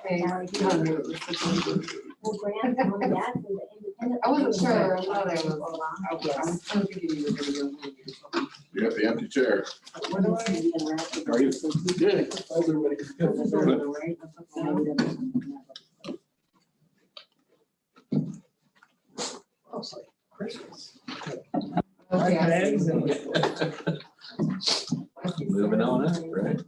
Hey, Well, Grant, mom and dad from the independent. I wasn't sure, I thought I was, Well, I'm thinking you were gonna go home or something. You got the empty chair. What do I? Are you? Good. How's everybody? Oh, it's like Christmas. Okay, I see. Moving on up, right?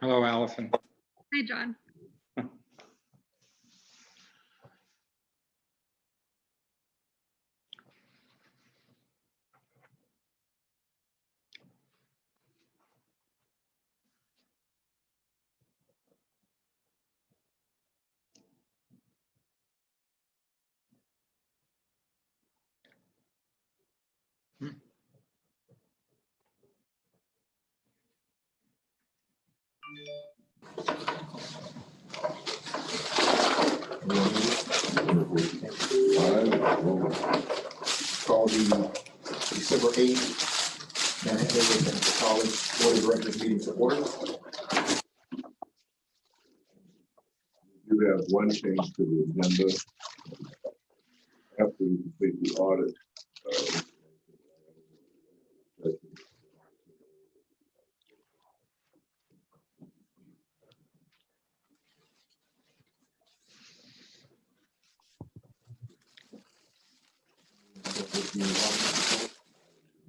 Hello, Allison. Hi, John. Call the December 8th Manhattan Technical College Board of Directors meeting to order. You have one change to the agenda. After we complete the audit.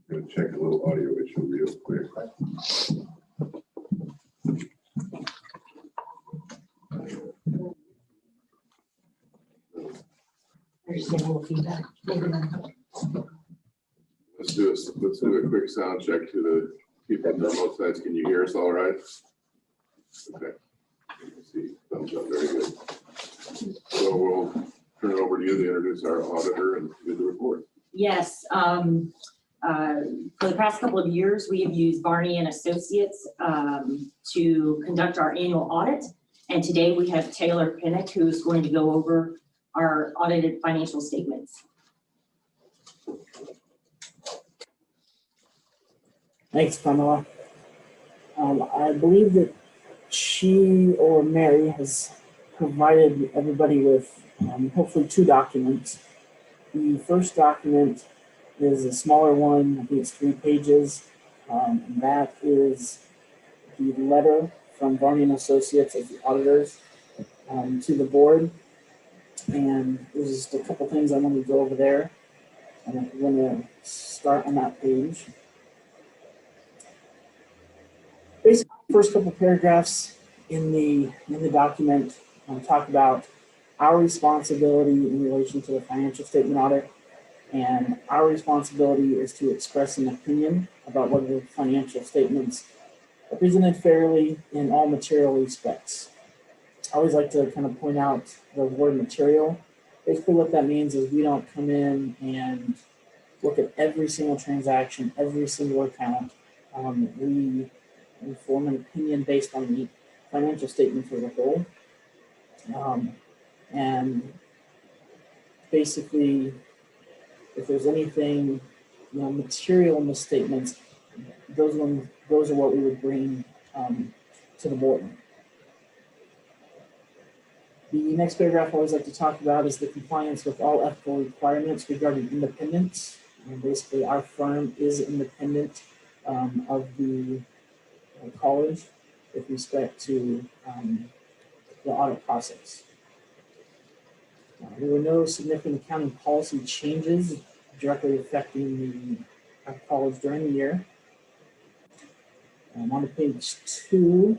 Gonna check a little audio issue real quick. There's a little feedback. Let's do a quick sound check to the people on both sides. Can you hear us all right? Okay. See, thumbs up, very good. So we'll turn it over to you to introduce our auditor and do the report. Yes, for the past couple of years, we have used Barney and Associates to conduct our annual audit. And today we have Taylor Pinnock, who is going to go over our audited financial statements. Thanks, Pamela. I believe that she or Mary has provided everybody with hopefully 2 documents. The first document is a smaller one. I think it's 3 pages. And that is the letter from Barney and Associates as the auditors to the board. And there's just a couple things I want to go over there. And I'm going to start on that page. Basically, the first couple paragraphs in the document talk about our responsibility in relation to the financial statement audit. And our responsibility is to express an opinion about whether the financial statements are presented fairly in all material respects. I always like to kind of point out the word material. Basically what that means is we don't come in and look at every single transaction, every single account. We form an opinion based on the financial statement as a whole. And basically, if there's anything, material misstatements, those are what we would bring to the board. The next paragraph I always like to talk about is the compliance with all ethical requirements regarding independence. And basically, our firm is independent of the college with respect to the audit process. There were no significant accounting policy changes directly affecting the college during the year. On to page 2,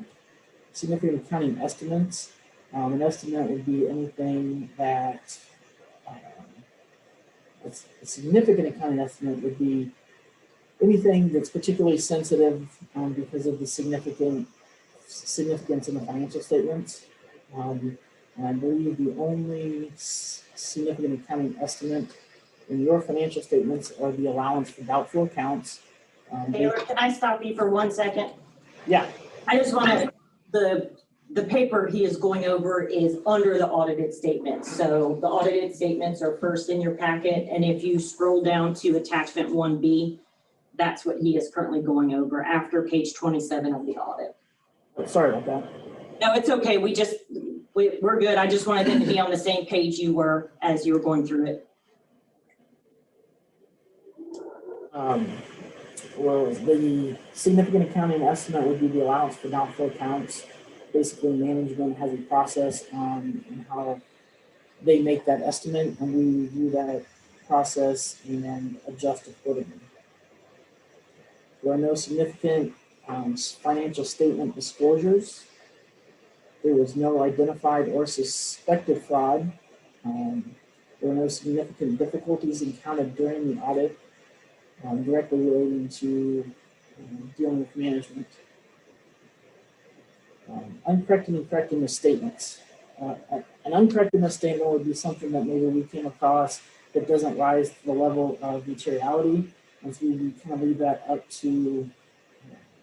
significant accounting estimates. An estimate would be anything that, a significant accounting estimate would be anything that's particularly sensitive because of the significance in the financial statements. And I believe the only significant accounting estimate in your financial statements are the allowance for doubtful accounts. Taylor, can I stop you for 1 second? Yeah. I just want to, the paper he is going over is under the audited statements. So the audited statements are first in your packet. And if you scroll down to attachment 1B, that's what he is currently going over after page 27 of the audit. Sorry about that. No, it's okay. We're good. I just wanted them to be on the same page you were as you were going through it. Well, the significant accounting estimate would be the allowance for doubtful accounts. Basically, management has a process on how they make that estimate, and we review that process and adjust accordingly. There are no significant financial statement disclosures There was no identified or suspected fraud. There were no significant difficulties encountered during the audit directly relating to dealing with management. Uncorrected and corrected misstatements. An uncorrected misstatement would be something that maybe we came across that doesn't rise to the level of materiality, and so we kind of leave that up to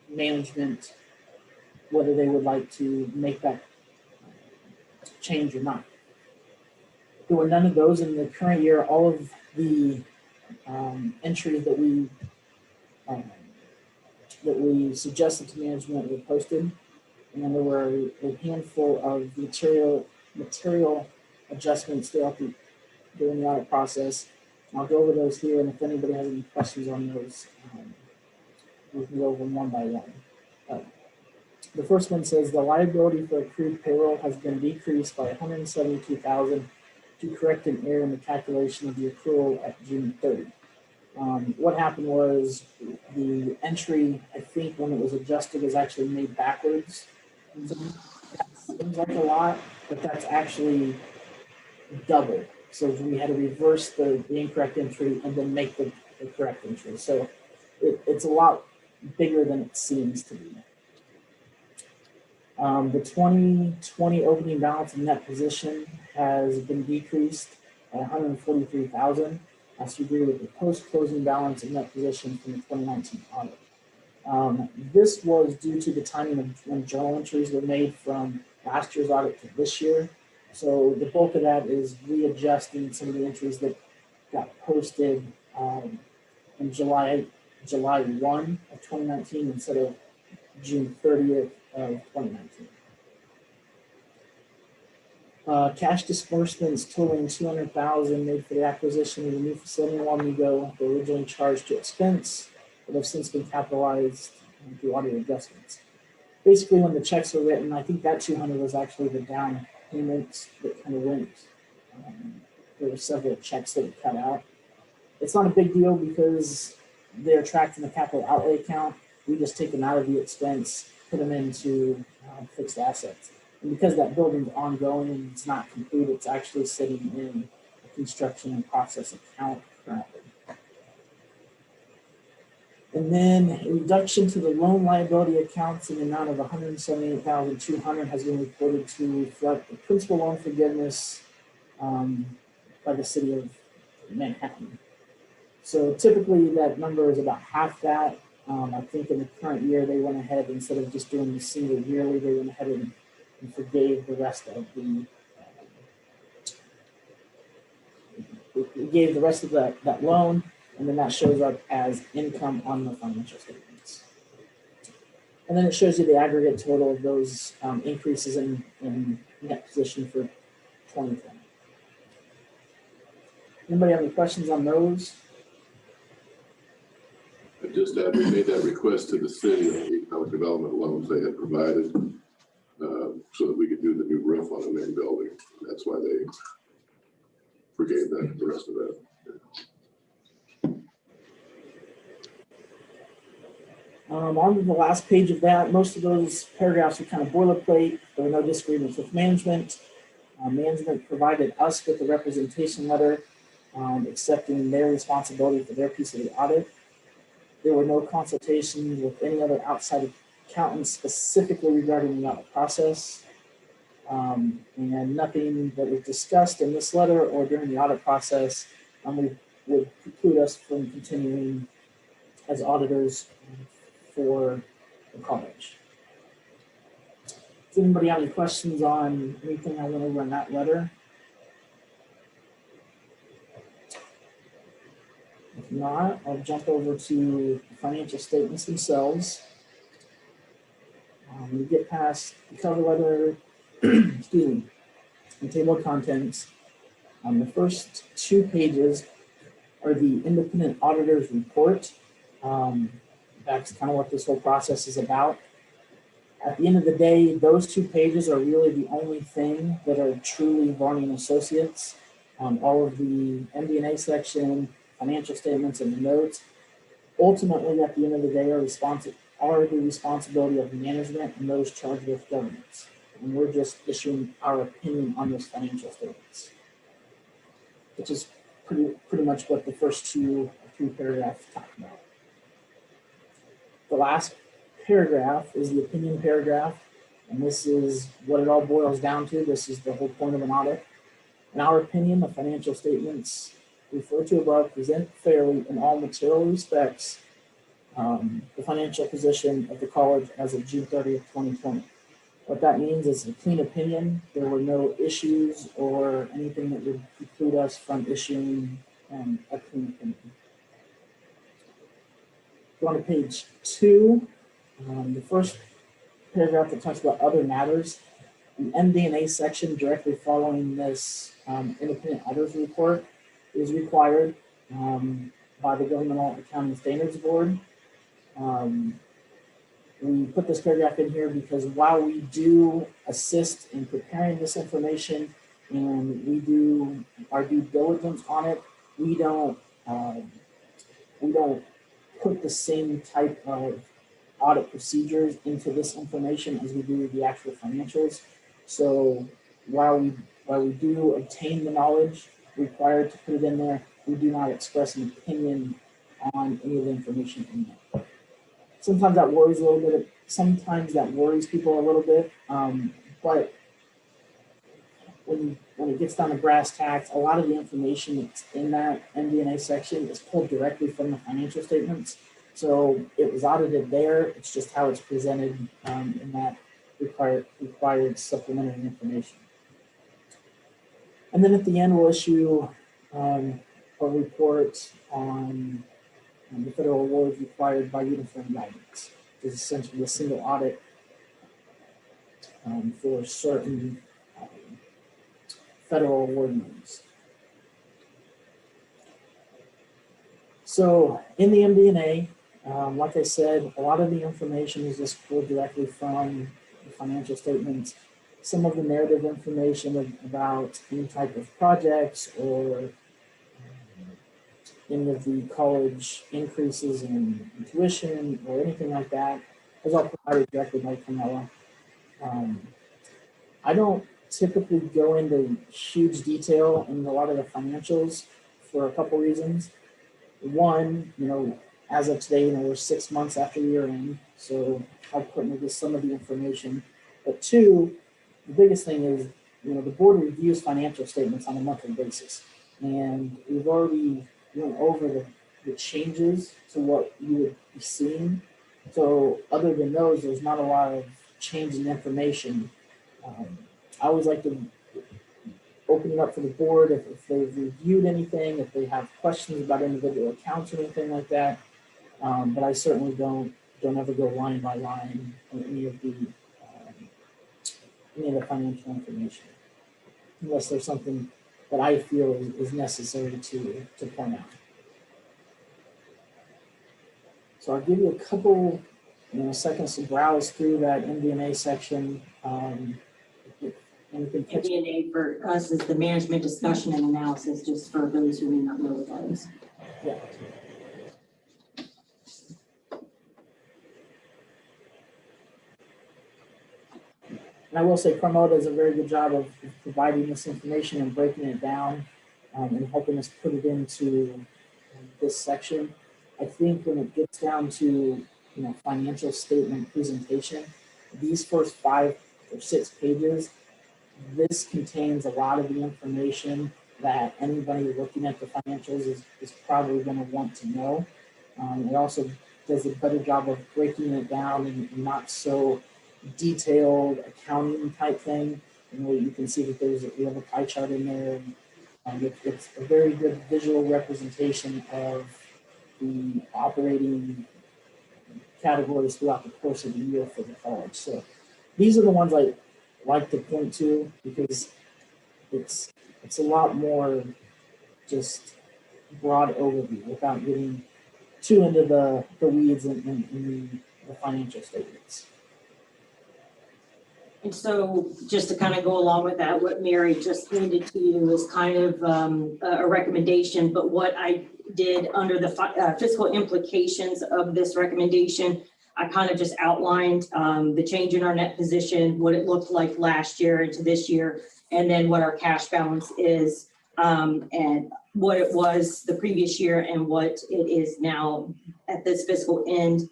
management whether they would like to make that change or not. There were none of those in the current year. All of the entries that we suggested to management were posted, and then there were a handful of material adjustments throughout during the audit process. I'll go over those here, and if anybody has any questions on those, we can go over them one by one. The first one says the liability for accrued payroll has been decreased by $172,000 to correct an error in the calculation of the accrual at June 30. What happened was the entry, I think when it was adjusted, was actually made backwards. So that seems like a lot, but that's actually double. So we had to reverse the incorrect entry and then make the correct entry. So it's a lot bigger than it seems to be. The 2020 opening balance and net position has been decreased by $143,000. As you agree with the post-closing balance and net position from the 2019 audit. This was due to the timing of when journal entries were made from last year's audit to this year. So the bulk of that is readjusting some of the entries that got posted in July 1 of 2019 instead of June 30th of 2019. Cash disbursements totaling $200,000 made for the acquisition of the new facility in Wamego. They were originally charged to expense, but have since been capitalized through audit adjustments. Basically, when the checks were written, I think that $200,000 was actually the down payment that kind of went. There were several checks that were cut out. It's not a big deal because they're tracked in the capital outlay account. We just take them out of the expense, put them into fixed assets. And because that building's ongoing and it's not complete, it's actually sitting in a construction and process account currently. And then a reduction to the loan liability accounts in the amount of $178,200 has been reported to reflect the principal loan forgiveness by the city of Manhattan. So typically that number is about half that. I think in the current year they went ahead, instead of just doing the single yearly, they went ahead and forgave the rest of gave the rest of that loan, and then that shows up as income on the financial statements. And then it shows you the aggregate total of those increases in net position for 2020. Anybody have any questions on those? I just add, we made that request to the city on the economic development loans they had provided so that we could do the new roof on the main building. That's why they forgave that, the rest of that. On to the last page of that, most of those paragraphs are kind of boilerplate. There were no disagreements with management. Management provided us with a representation letter accepting their responsibility for their piece of the audit. There were no consultations with any other outside accountants specifically regarding the audit process. And nothing that was discussed in this letter or during the audit process would preclude us from continuing as auditors for the college. Does anybody have any questions on anything I went over in that letter? If not, I'll jump over to the financial statements themselves. We get past the cover letter, excuse me, the table of contents. The first 2 pages are the independent auditor's report. That's kind of what this whole process is about. At the end of the day, those 2 pages are really the only thing that are truly Varney & Associates. All of the MD&A section, financial statements, and the notes, ultimately at the end of the day are the responsibility of management and those charged with governance. and we're just issuing our opinion on those financial statements, which is pretty much what the first two or three paragraphs talk about. The last paragraph is the opinion paragraph, and this is what it all boils down to. This is the whole point of an audit. In our opinion, the financial statements referred to above present fairly in all material respects the financial position of the college as of June 30th, 2020. What that means is a clean opinion. There were no issues or anything that would preclude us from issuing a clean opinion. Go on to page 2. The first paragraph that talks about other matters. The MD&A section directly following this independent auditor's report is required by the Governmental Accounting Standards Board. We put this paragraph in here because while we do assist in preparing this information and we do our due diligence on it, we don't put the same type of audit procedures into this information as we do the actual financials. So while we do obtain the knowledge required to put it in there, we do not express an opinion on any of the information in there. Sometimes that worries a little bit. Sometimes that worries people a little bit. But when it gets down to brass tacks, a lot of the information that's in that MD&A section is pulled directly from the financial statements. So it was audited there. It's just how it's presented in that required supplementary information. And then at the end, we'll issue a report on the federal awards required by uniform guidance, which is essentially a single audit for certain federal award names. So in the MD&A, like I said, a lot of the information is just pulled directly from the financial statements. Some of the narrative information about any type of projects or any of the college increases in tuition or anything like that is all provided directly by Carmela. I don't typically go into huge detail in a lot of the financials for a couple reasons. One, as of today, we're 6 months after year end, so how pertinent is some of the information. But two, the biggest thing is, the board reviews financial statements on a monthly basis. And we've already went over the changes to what you would be seeing. So other than those, there's not a lot of change in information. I always like to open it up for the board if they've reviewed anything, if they have questions about individual accounts or anything like that. But I certainly don't ever go line by line on any of the financial information, unless there's something that I feel is necessary to point out. So I'll give you a couple seconds to browse through that MD&A section. MD&A for us is the management discussion and analysis, just for those who may not know what that is. Yeah. And I will say Carmela does a very good job of providing this information and breaking it down and helping us put it into this section. I think when it gets down to financial statement presentation, these first 5 or 6 pages, this contains a lot of the information that anybody looking at the financials is probably going to want to know. It also does a better job of breaking it down and not so detailed accounting type thing. You can see that we have a pie chart in there. It's a very good visual representation of the operating categories throughout the course of the year for the college. So these are the ones I like to point to because it's a lot more just broad overview without getting too into the weeds in the financial statements. And so just to kind of go along with that, what Mary just handed to you is kind of a recommendation, but what I did under the fiscal implications of this recommendation, I kind of just outlined the change in our net position, what it looked like last year into this year, and then what our cash balance is, and what it was the previous year and what it is now at this fiscal end.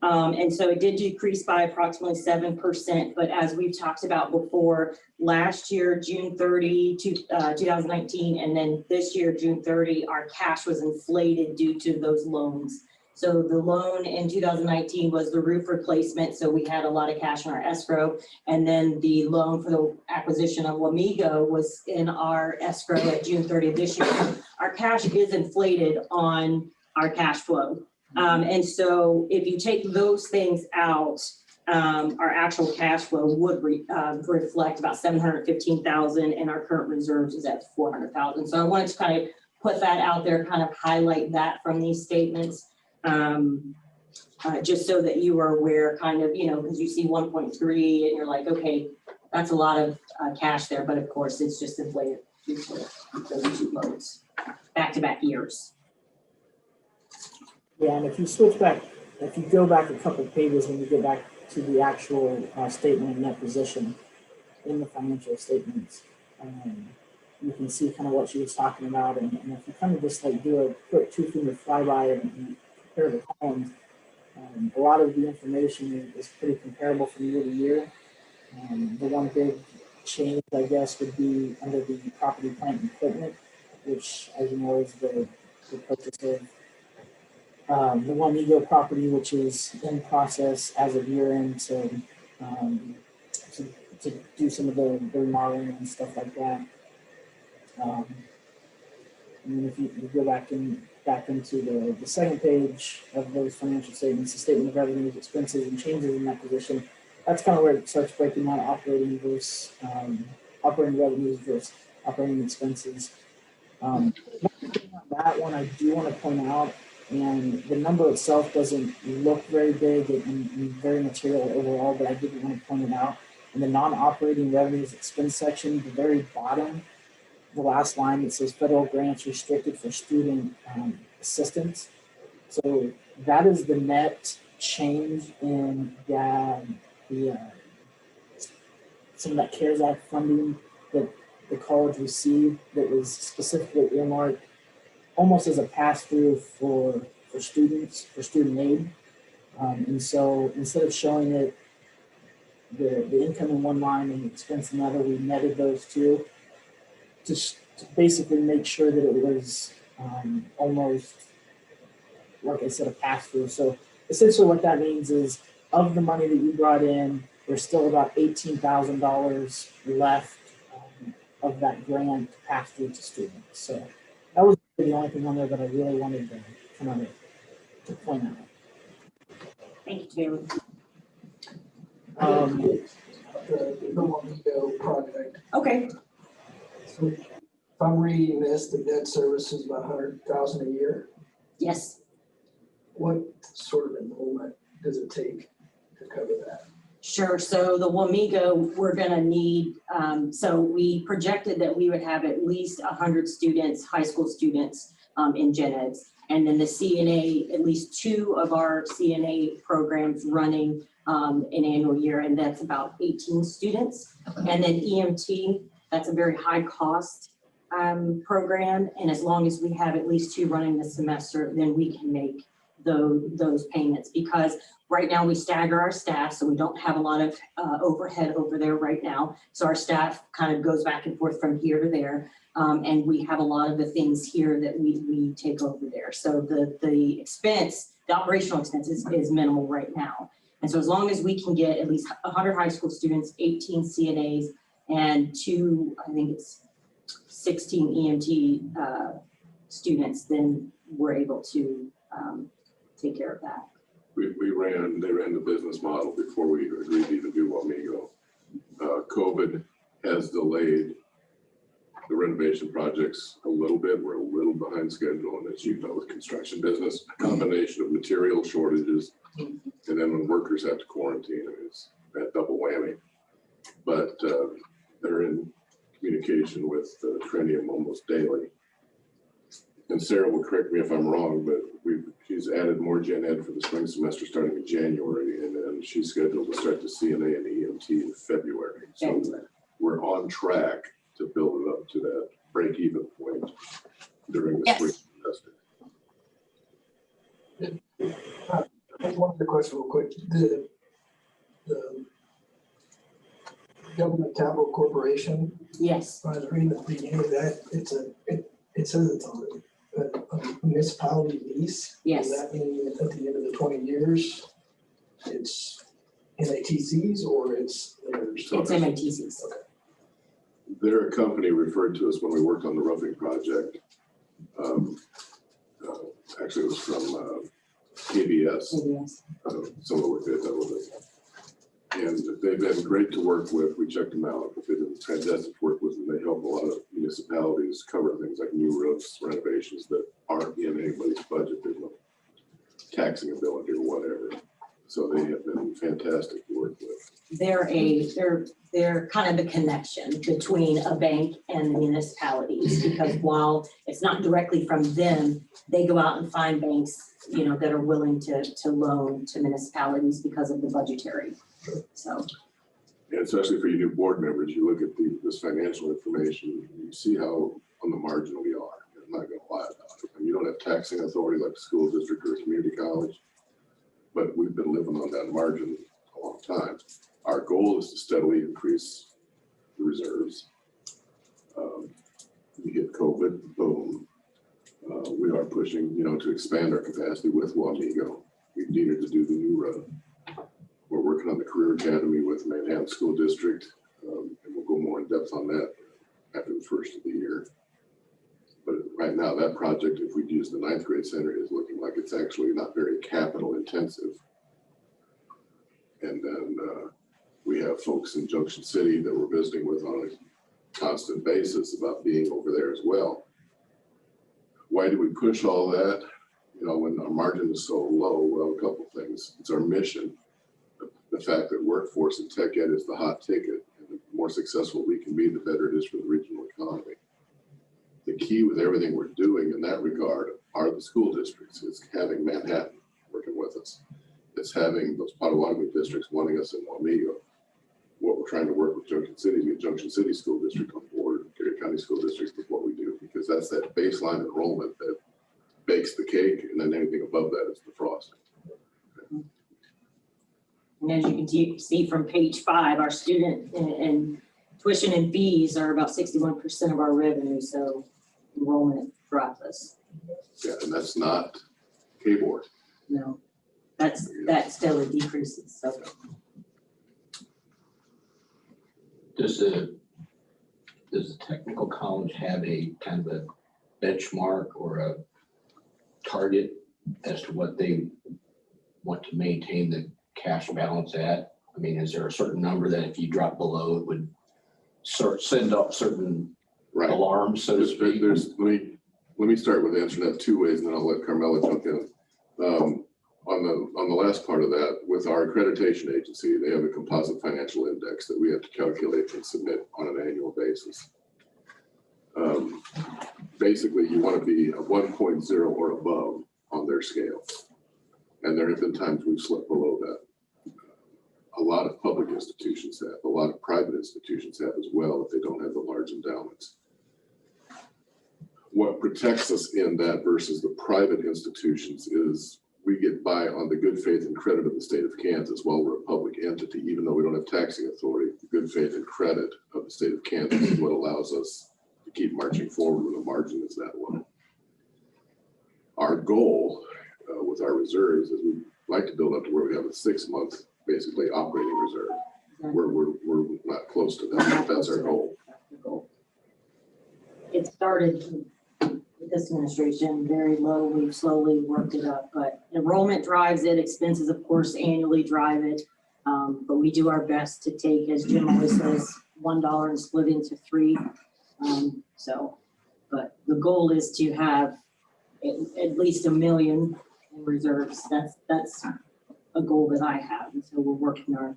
And so it did decrease by approximately 7%, but as we've talked about before, last year, June 30, 2019, and then this year, June 30, our cash was inflated due to those loans. So the loan in 2019 was the roof replacement, so we had a lot of cash in our escrow. And then the loan for the acquisition of Wamego was in our escrow at June 30 of this year. Our cash is inflated on our cash flow. And so if you take those things out, our actual cash flow would reflect about 715,000, and our current reserves is at 400,000. So I wanted to kind of put that out there, kind of highlight that from these statements, just so that you are aware, kind of, you know, because you see 1.3 and you're like, okay, that's a lot of cash there, but of course it's just inflated due to those two loans, back-to-back years. Yeah, and if you switch back, if you go back a couple of pages when you get back to the actual statement of net position in the financial statements, you can see kind of what she was talking about. And if you kind of just like do a quick two-finger flyby and compare the columns, a lot of the information is pretty comparable from year to year. The one big change, I guess, would be under the property, plant, and equipment, which, as you know, is the purchase of the Wamego property, which is in process as of year end to do some of the remodeling and stuff like that. And then if you go back into the second page of those financial statements, the statement of revenues, expenses, and changes in that position, that's kind of where it starts breaking down operating versus operating revenues versus operating expenses. That one I do want to point out, and the number itself doesn't look very big and very material overall, but I did want to point it out. In the non-operating revenues expense section, the very bottom, the last line, it says federal grants restricted for student assistance. So that is the net change in some of that CARES Act funding that the college received that was specifically earmarked almost as a pass-through for students, for student aid. And so instead of showing it the income in one line and the expense in another, we netted those two to basically make sure that it was almost, like I said, a pass-through. So essentially what that means is of the money that you brought in, there's still about $18,000 left of that grant pass-through to students. So that was the only thing on there that I really wanted to kind of to point out. Thank you, Um, The Wamego project. Okay. So if I'm reading this, the debt service is about $100,000 a year. Yes. What sort of enrollment does it take to cover that? Sure. So the Wamego, we're going to need, so we projected that we would have at least 100 students, high school students in gen eds. And then the CNA, at least 2 of our CNA programs running an annual year, and that's about 18 students. And then EMT, that's a very high cost program. And as long as we have at least 2 running this semester, then we can make those payments, because right now we stagger our staff, so we don't have a lot of overhead over there right now. So our staff kind of goes back and forth from here to there, and we have a lot of the things here that we take over there. So the expense, the operational expenses is minimal right now. And so as long as we can get at least 100 high school students, 18 CNAs, and 2, I think it's 16 EMT students, then we're able to take care of that. They ran the business model before we agreed to even do Wamego. COVID has delayed the renovation projects a little bit. We're a little behind schedule, and as you know, with construction business, a combination of material shortages, and then when workers have to quarantine, it's that double whammy. But they're in communication with Trinium almost daily. And Sarah will correct me if I'm wrong, but she's added more gen ed for the spring semester starting in January, and then she's scheduled to start the CNA and EMT in February. So we're on track to build it up to that break-even point during the Yes. spring semester. One other question real quick. The Government Capital Corporation, Yes, I was reading at the beginning of that, it says it's on a municipality lease. Yes. Does that mean at the end of the 20 years, it's NATC's or it's theirs? it's MATC's. They're a company referred to us when we worked on the roofing project. Actually, it was from KBS. Yes. Some of the work they've done with us. And they've been great to work with. We checked them out. They've been fantastic to work with, and they help a lot of municipalities cover things like new roofs, renovations that aren't in anybody's budget. There's no taxing ability or whatever. So they have been fantastic to work with. They're kind of the connection between a bank and the municipalities, because while it's not directly from them, they go out and find banks, you know, that are willing to loan to municipalities because of the budgetary. So, And especially for you new board members, you look at this financial information, you see how on the margin we are. I'm not gonna lie about it. And you don't have taxing authority like the school district or a community college, but we've been living on that margin a long time. Our goal is to steadily increase the reserves. We hit COVID, boom. We are pushing, to expand our capacity with Wamego. We needed to do the new road. We're working on the Career Academy with Manhattan School District, and we'll go more in depth on that after the first of the year. But right now, that project, if we'd use the 9th grade center, is looking like it's actually not very capital intensive. And then we have folks in Junction City that we're visiting with on a constant basis about being over there as well. Why do we push all that? When our margin is so low, well, a couple things. It's our mission. The fact that workforce and tech ed is the hot ticket, and the more successful we can be, the better it is for the regional economy. The key with everything we're doing in that regard are the school districts. It's having Manhattan working with us. It's having those Potawatomi districts wanting us in Wamego. What we're trying to work with Junction City, to get Junction City School District on board, Garrett County School District with what we do, because that's that baseline enrollment that bakes the cake, and then anything above that is the frosting. and as you can see from page 5, our student and tuition and fees are about 61% of our revenue, so enrollment drives us. Yeah, and that's not K-Board. No, that steadily decreases, so. Does the technical college have a kind of a benchmark or a target as to what they want to maintain the cash balance at? I mean, is there a certain number that if you drop below, it would send up certain Right. alarms, so to speak? Let me start with answering that 2 ways, and then I'll let Carmela jump in. On the last part of that, with our accreditation agency, they have a composite financial index that we have to calculate and submit on an annual basis. Basically, you want to be a 1.0 or above on their scale. And there have been times we've slipped below that. A lot of public institutions have, a lot of private institutions have as well if they don't have the large endowments. What protects us in that versus the private institutions is we get by on the good faith and credit of the state of Kansas while we're a public entity, even though we don't have taxing authority. The good faith and credit of the state of Kansas is what allows us to keep marching forward when the margin is that low. Our goal with our reserves is we'd like to build up to where we have a 6-month basically operating reserve. We're not close to that, but that's our goal. It started with this administration very low. We've slowly worked it up, but enrollment drives it. Expenses, of course, annually drive it. But we do our best to take, as Jim always says, $1 and split into 3. But the goal is to have at least $1 million in reserves. That's a goal that I have. And so we're working our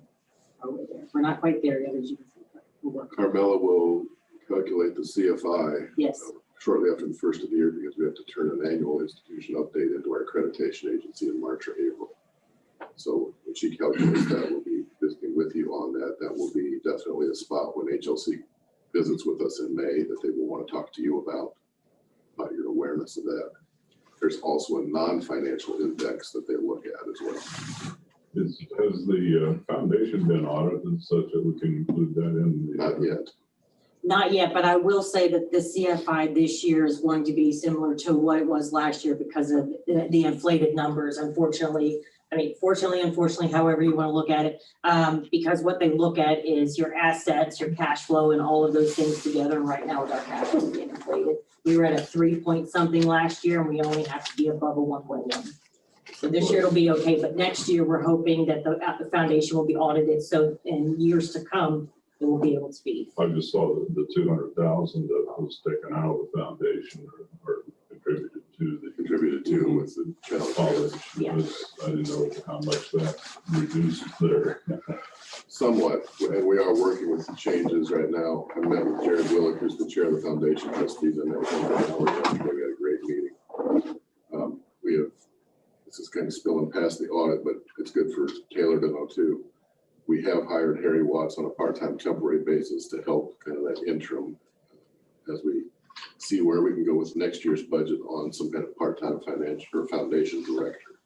way there. We're not quite there yet, as you can see, but we're working. Carmela will calculate the CFI. Yes. shortly after the first of the year because we have to turn an annual institution update into our accreditation agency in March or April. So when she calculates that, we'll be visiting with you on that. That will be definitely a spot when HLC visits with us in May that they will want to talk to you about your awareness of that. There's also a non-financial index that they look at as well. Has the foundation been audited such that we can include that in? Not yet. Not yet, but I will say that the CFI this year is going to be similar to what it was last year because of the inflated numbers, unfortunately. I mean, fortunately, unfortunately, however you want to look at it, because what they look at is your assets, your cash flow, and all of those things together. And right now, with our cash flow being inflated, we were at a 3 point something last year, and we only have to be above a 1.1. So this year it'll be okay, but next year we're hoping that the foundation will be audited. So in years to come, it will be able to be. I just saw the 200,000 that was taken out of the foundation or contributed to With the challenge college. grants. Yeah. I didn't know how much that reduced there. Somewhat, and we are working with the changes right now. I met with Jared Willick, who's the chair of the foundation trustees. I met with him for an hour yesterday. We had a great meeting. This is kind of spilling past the audit, but it's good for Taylor to know too. We have hired Harry Watts on a part-time temporary basis to help kind of that interim as we see where we can go with next year's budget on some kind of part-time financial or foundation director.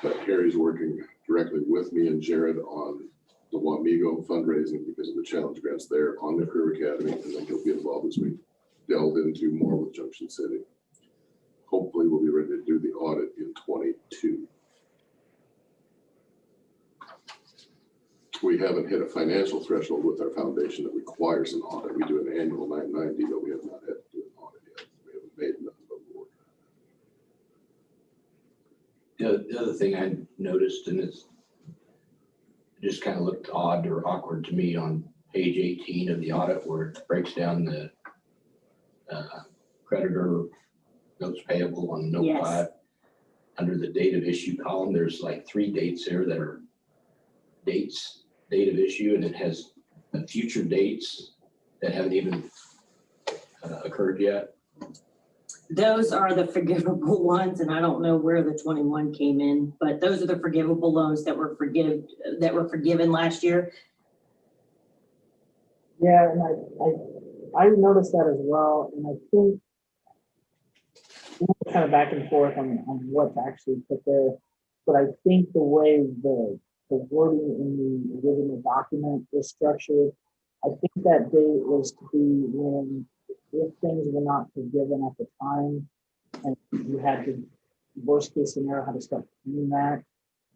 But Harry's working directly with me and Jared on the Wamego fundraising because of the challenge grants there on the Career Academy, and then he'll be involved as we delve into more with Junction City. Hopefully we'll be ready to do the audit in 22. We haven't hit a financial threshold with our foundation that requires an audit. We do an annual 990, but we have not had to do an audit yet. We haven't made none, but we're working on it. The other thing I noticed, and it just kind of looked odd or awkward to me on page 18 of the audit where it breaks down the creditor notes payable on note Yes. 5. Under the date of issue column, there's like 3 dates there that are date of issue, and it has future dates that haven't even occurred yet. Those are the forgivable ones, and I don't know where the 21 came in, but those are the forgivable loans that were forgiven last year. Yeah, and I noticed that as well, and I think we're kind of back and forth on what to actually put there, but I think the way the wording in the original document is structured, I think that date was to be when, if things were not forgiven at the time, and you had to, worst case scenario, had to start doing that,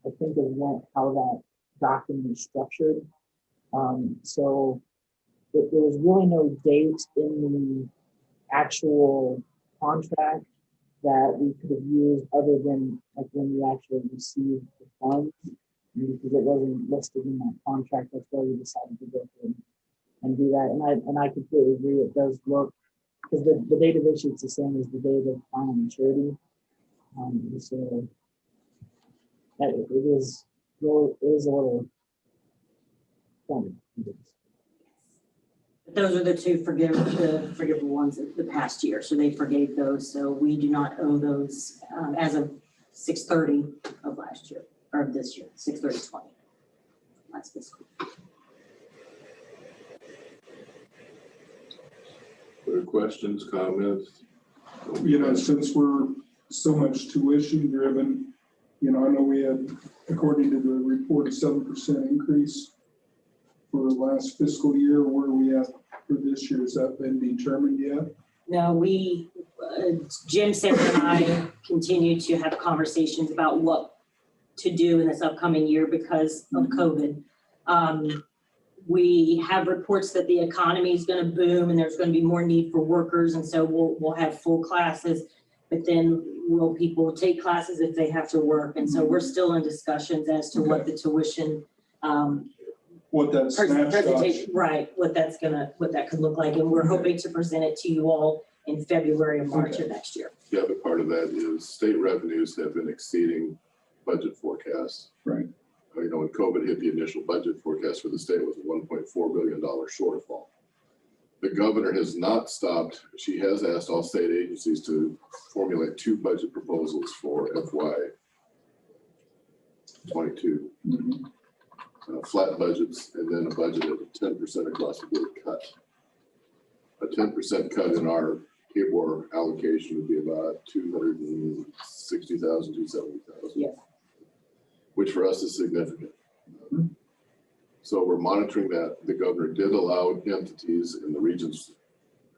I think is how that document is structured. So there was really no date in the actual contract that we could have used other than like when we actually received the funds. And because it wasn't listed in that contract, that's why we decided to go through and do that. And I completely agree. It does look, because the date of issue is the same as the date of final maturity. So it is a little funny. Those are the two forgivable ones of the past year. So they forgave those. So we do not owe those as of 6/30 of last year, or of this year, 6/30/20. Last fiscal. Other questions, comments? You know, since we're so much tuition driven, you know, I know we had, according to the report, a 7% increase for last fiscal year. Where are we at for this year? Has that been determined yet? No, Jim, Sarah, and I continue to have conversations about what to do in this upcoming year because of COVID. We have reports that the economy is going to boom and there's going to be more need for workers, and so we'll have full classes. But then will people take classes if they have to work? And so we're still in discussions as to what the tuition What that snapshot, presentation, right, what that could look like. And we're hoping to present it to you all in February or March of next year. The other part of that is state revenues have been exceeding budget forecasts. right? You know, when COVID hit, the initial budget forecast for the state was a $1.4 billion shortfall. The governor has not stopped. She has asked all state agencies to formulate 2 budget proposals for FY 22. Flat budgets and then a budget at 10% across the board cut. A 10% cut in our KBOR allocation would be about 260,000, 270,000. Yes. Which for us is significant. So we're monitoring that. The governor did allow entities in the regions,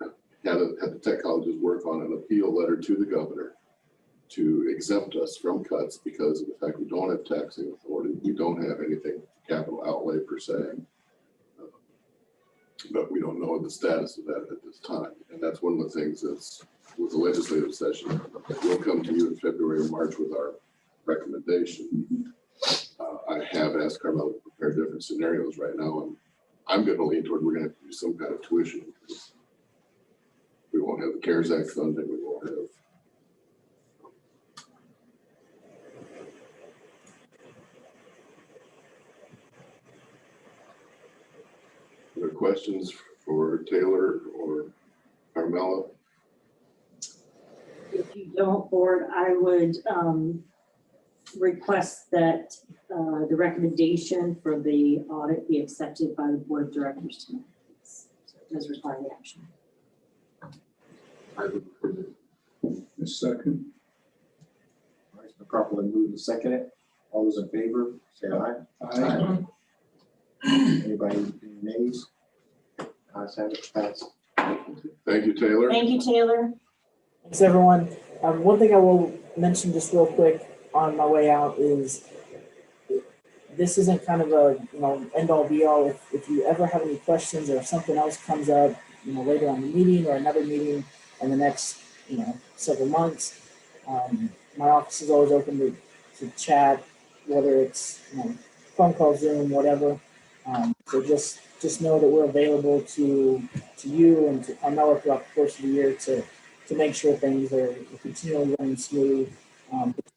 had the tech colleges work on an appeal letter to the governor to exempt us from cuts because of the fact we don't have taxing authority. We don't have anything capital outlay per se. But we don't know the status of that at this time. And that's one of the things that's with the legislative session. We'll come to you in February or March with our recommendation. I have asked Carmel to prepare different scenarios right now, and I'm going to lean toward we're going to have to do some kind of tuition. We won't have the CARES Act funding. We won't have. Other questions for Taylor or Carmela? If you don't, board, I would request that the recommendation for the audit be accepted by the board of directors tonight. So it does require the action. I would approve it. A second. All right, it's been properly moved and seconded. All those in favor, say aye. Aye. Anybody any nays? Ayes have it, passed. Thank you, Taylor. Thank you, Taylor. Thanks, everyone. One thing I will mention just real quick on my way out is this isn't kind of a end all be all. If you ever have any questions or if something else comes up, later on the meeting or another meeting in the next several months, my office is always open to chat, whether it's phone call, Zoom, whatever. So just know that we're available to you and to Carmela throughout the course of the year to make sure things are continually running smooth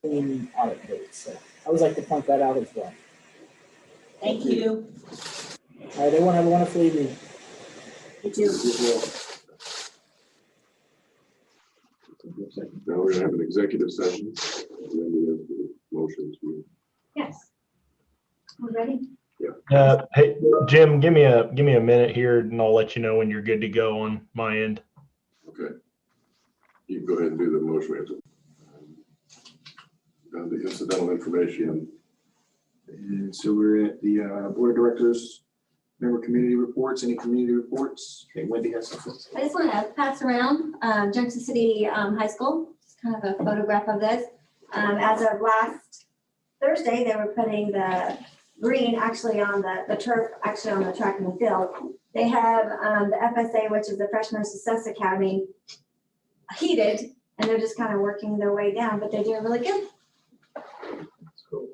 between audit dates. So I always like to point that out as well. Thank you. All right, everyone have a wonderful evening. You too. Now we're going to have an executive session. And then we have the motion to. Yes. We're ready? Hey, Jim, give me a minute here and I'll let you know when you're good to go on my end. Okay. You can go ahead and do the motion. We have to. Down to incidental information. And so we're at the board of directors, member community reports. Any community reports? Okay, Wendy has something. I just want to pass around Junction City High School, just kind of a photograph of this. As of last Thursday, they were putting the green actually on the turf, actually on the track and the field. They have the FSA, which is the Freshman Success Academy, heated, and they're just kind of working their way down, but they're doing really good. Cool.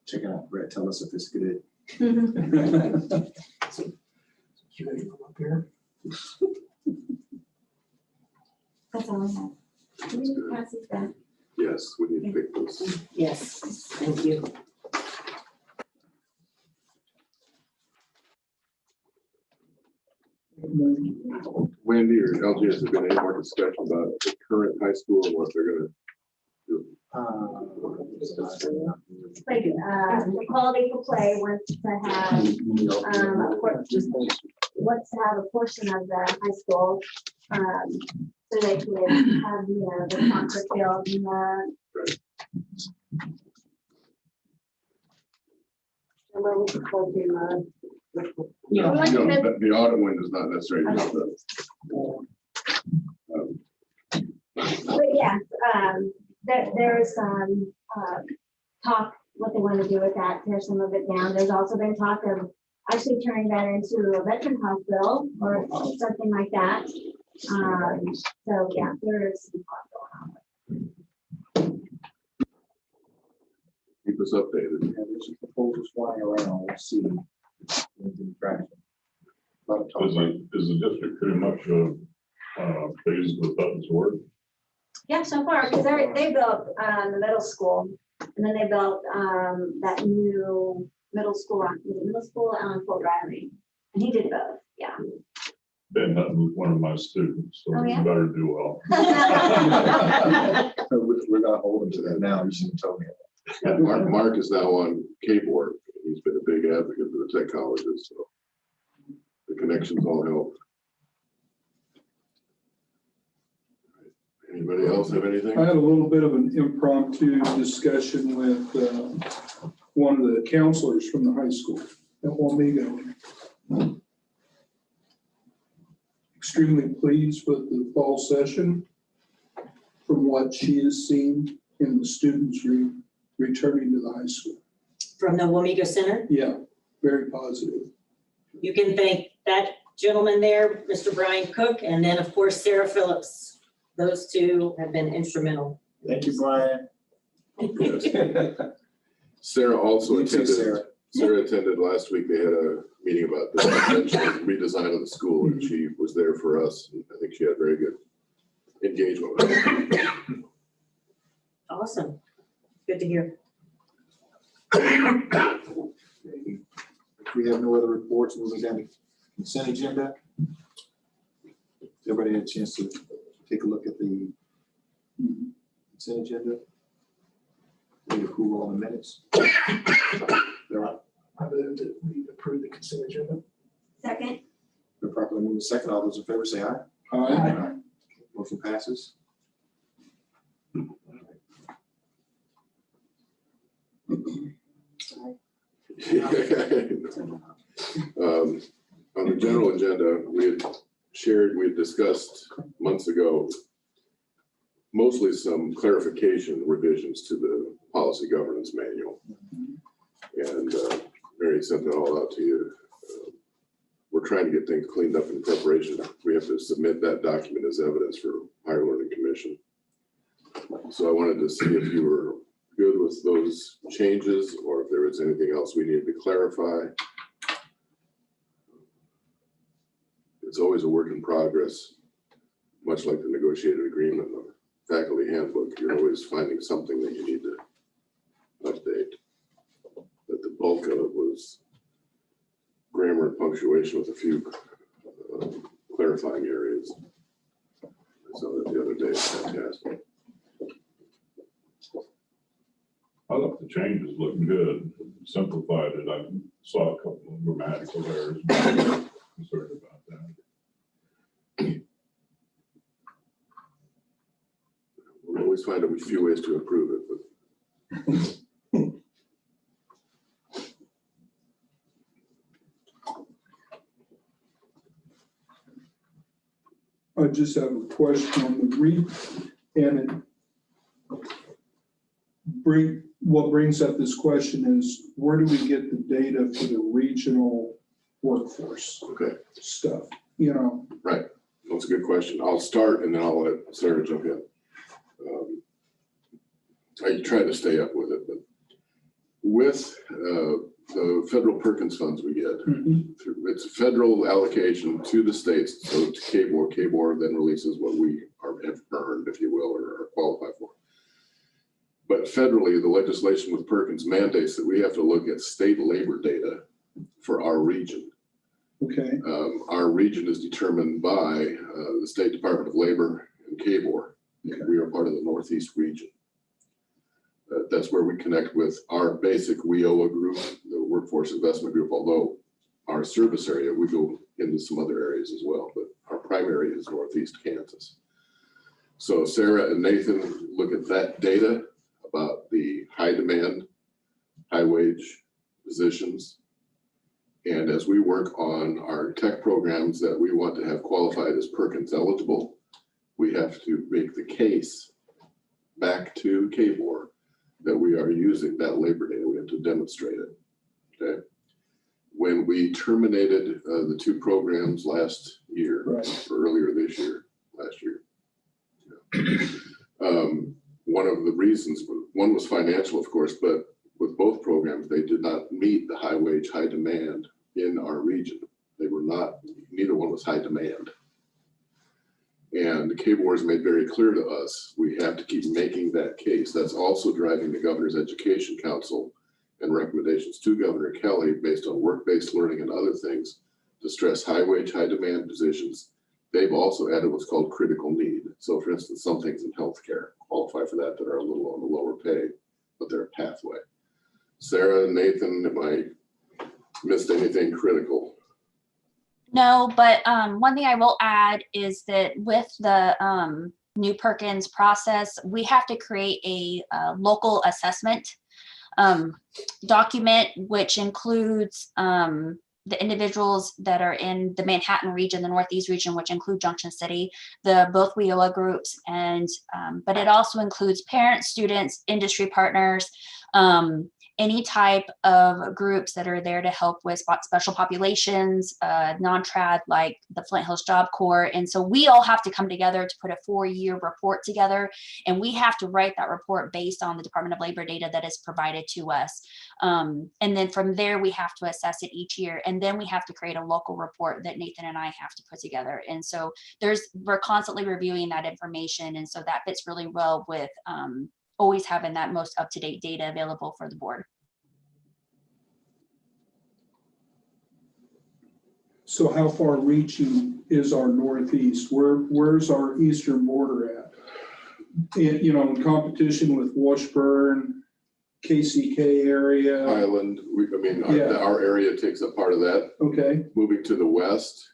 Check it out, Brett. Tell us if it's good. Ready from up here? That's all I have. Can you pass these back? Yes, we need to pick those. Yes, thank you. Wendy or LG, has there been any more discussion about the current high school and what they're going to do? Like, the Quality for Play wants to have, wants to have a portion of the high school, so they can have, the concert field and where we can hold them, Yeah. like No, the- the audit one is not necessarily just the. But yes, there's some talk what they want to do with that, tear some of it down. There's also been talk of actually turning that into a veteran hospital or something like that. So yeah, there is some talk going on. Keep us updated. Yeah, there's some proposals flying around. We'll see. Traction. A lot of talk about it. Is the district pretty much pleased with Button's work? Yeah, so far, because they built the middle school, and then they built that new middle school on Fort Riley, and he did both. Yeah. been hunting with one of my students, so Oh, you yeah? better do well. We're not holding to that now. You should have told me. Mark is now on KBOR. He's been a big advocate for the tech colleges, so the connections all help. Anybody else have anything? I had a little bit of an impromptu discussion with one of the counselors from the high school at Wamego. Extremely pleased with the fall session from what she has seen in the students returning to the high school. From the Wamego Center. Yeah, very positive. You can thank that gentleman there, Mr. Brian Cook, and then, of course, Sarah Phillips. Those two have been instrumental. Thank you, Brian. Sarah also You too, attended. Sarah. Sarah attended last week. They had a meeting about the potential redesign of the school, and she was there for us. I think she had very good engagement with us. Awesome. Good to hear. If we have no other reports, moving down to consent agenda. Everybody had a chance to take a look at the consent agenda. Need approval on the minutes. They're on. I move that we approve the consent agenda. Second. They're properly moved second. All those in favor say aye. Aye. Motion passes. On the general agenda, we had discussed months ago, mostly some clarification revisions to the policy governance manual. And Mary sent that all out to you. We're trying to get things cleaned up in preparation. We have to submit that document as evidence for Higher Learning Commission. So I wanted to see if you were good with those changes or if there was anything else we needed to clarify. It's always a work in progress, much like the negotiated agreement or faculty handbook. You're always finding something that you need to update. But the bulk of it was grammar and punctuation with a few clarifying areas. I saw that the other day. It's fantastic. I thought the changes looked good, simplified it. I saw a couple of grammatical errors. I'm concerned about that. We'll always find a few ways to improve it, but I just have a question on the and what brings up this question is, where do we get the data for the regional workforce okay. stuff? You know, Right. That's a good question. I'll start and then I'll let Sarah jump in. I try to stay up with it, but with the federal Perkins funds we get, it's a federal allocation to the states, so to KBOR. KBOR then releases what we have earned, if you will, or are qualified for. But federally, the legislation with Perkins mandates that we have to look at state labor data for our region. okay, Our region is determined by the State Department of Labor and KBOR. We are part of the Northeast region. That's where we connect with our basic WIOA group, the Workforce Investment Group, although our service area, we go into some other areas as well, but our primary is Northeast Kansas. So Sarah and Nathan look at that data about the high demand, high wage positions. And as we work on our tech programs that we want to have qualified as Perkins eligible, we have to make the case back to KBOR that we are using that labor data. We have to demonstrate it, okay? When we terminated the two programs last year, right. or earlier this year, last year. One of the reasons, one was financial, of course, but with both programs, they did not meet the high wage, high demand in our region. They were not, neither one was high demand. And the KBOR has made very clear to us, we have to keep making that case. That's also driving the Governor's Education Council and recommendations to Governor Kelly based on work-based learning and other things to stress high wage, high demand positions. They've also added what's called critical need. So for instance, some things in healthcare qualify for that are a little on the lower pay, but they're a pathway. Sarah, Nathan, am I missed anything critical? No, but one thing I will add is that with the new Perkins process, we have to create a local assessment document, which includes the individuals that are in the Manhattan region, the Northeast region, which include Junction City, both WIOA groups, and but it also includes parents, students, industry partners, any type of groups that are there to help with special populations, non-trad like the Flint Hills Job Corps. And so we all have to come together to put a 4-year report together. And we have to write that report based on the Department of Labor data that is provided to us. And then from there, we have to assess it each year. And then we have to create a local report that Nathan and I have to put together. And so we're constantly reviewing that information. And so that fits really well with always having that most up-to-date data available for the board. So how far reaching is our Northeast? Where's our eastern border at? In competition with Washburn, KCK area? Highland, our area takes up part of that. Okay, Moving to the west,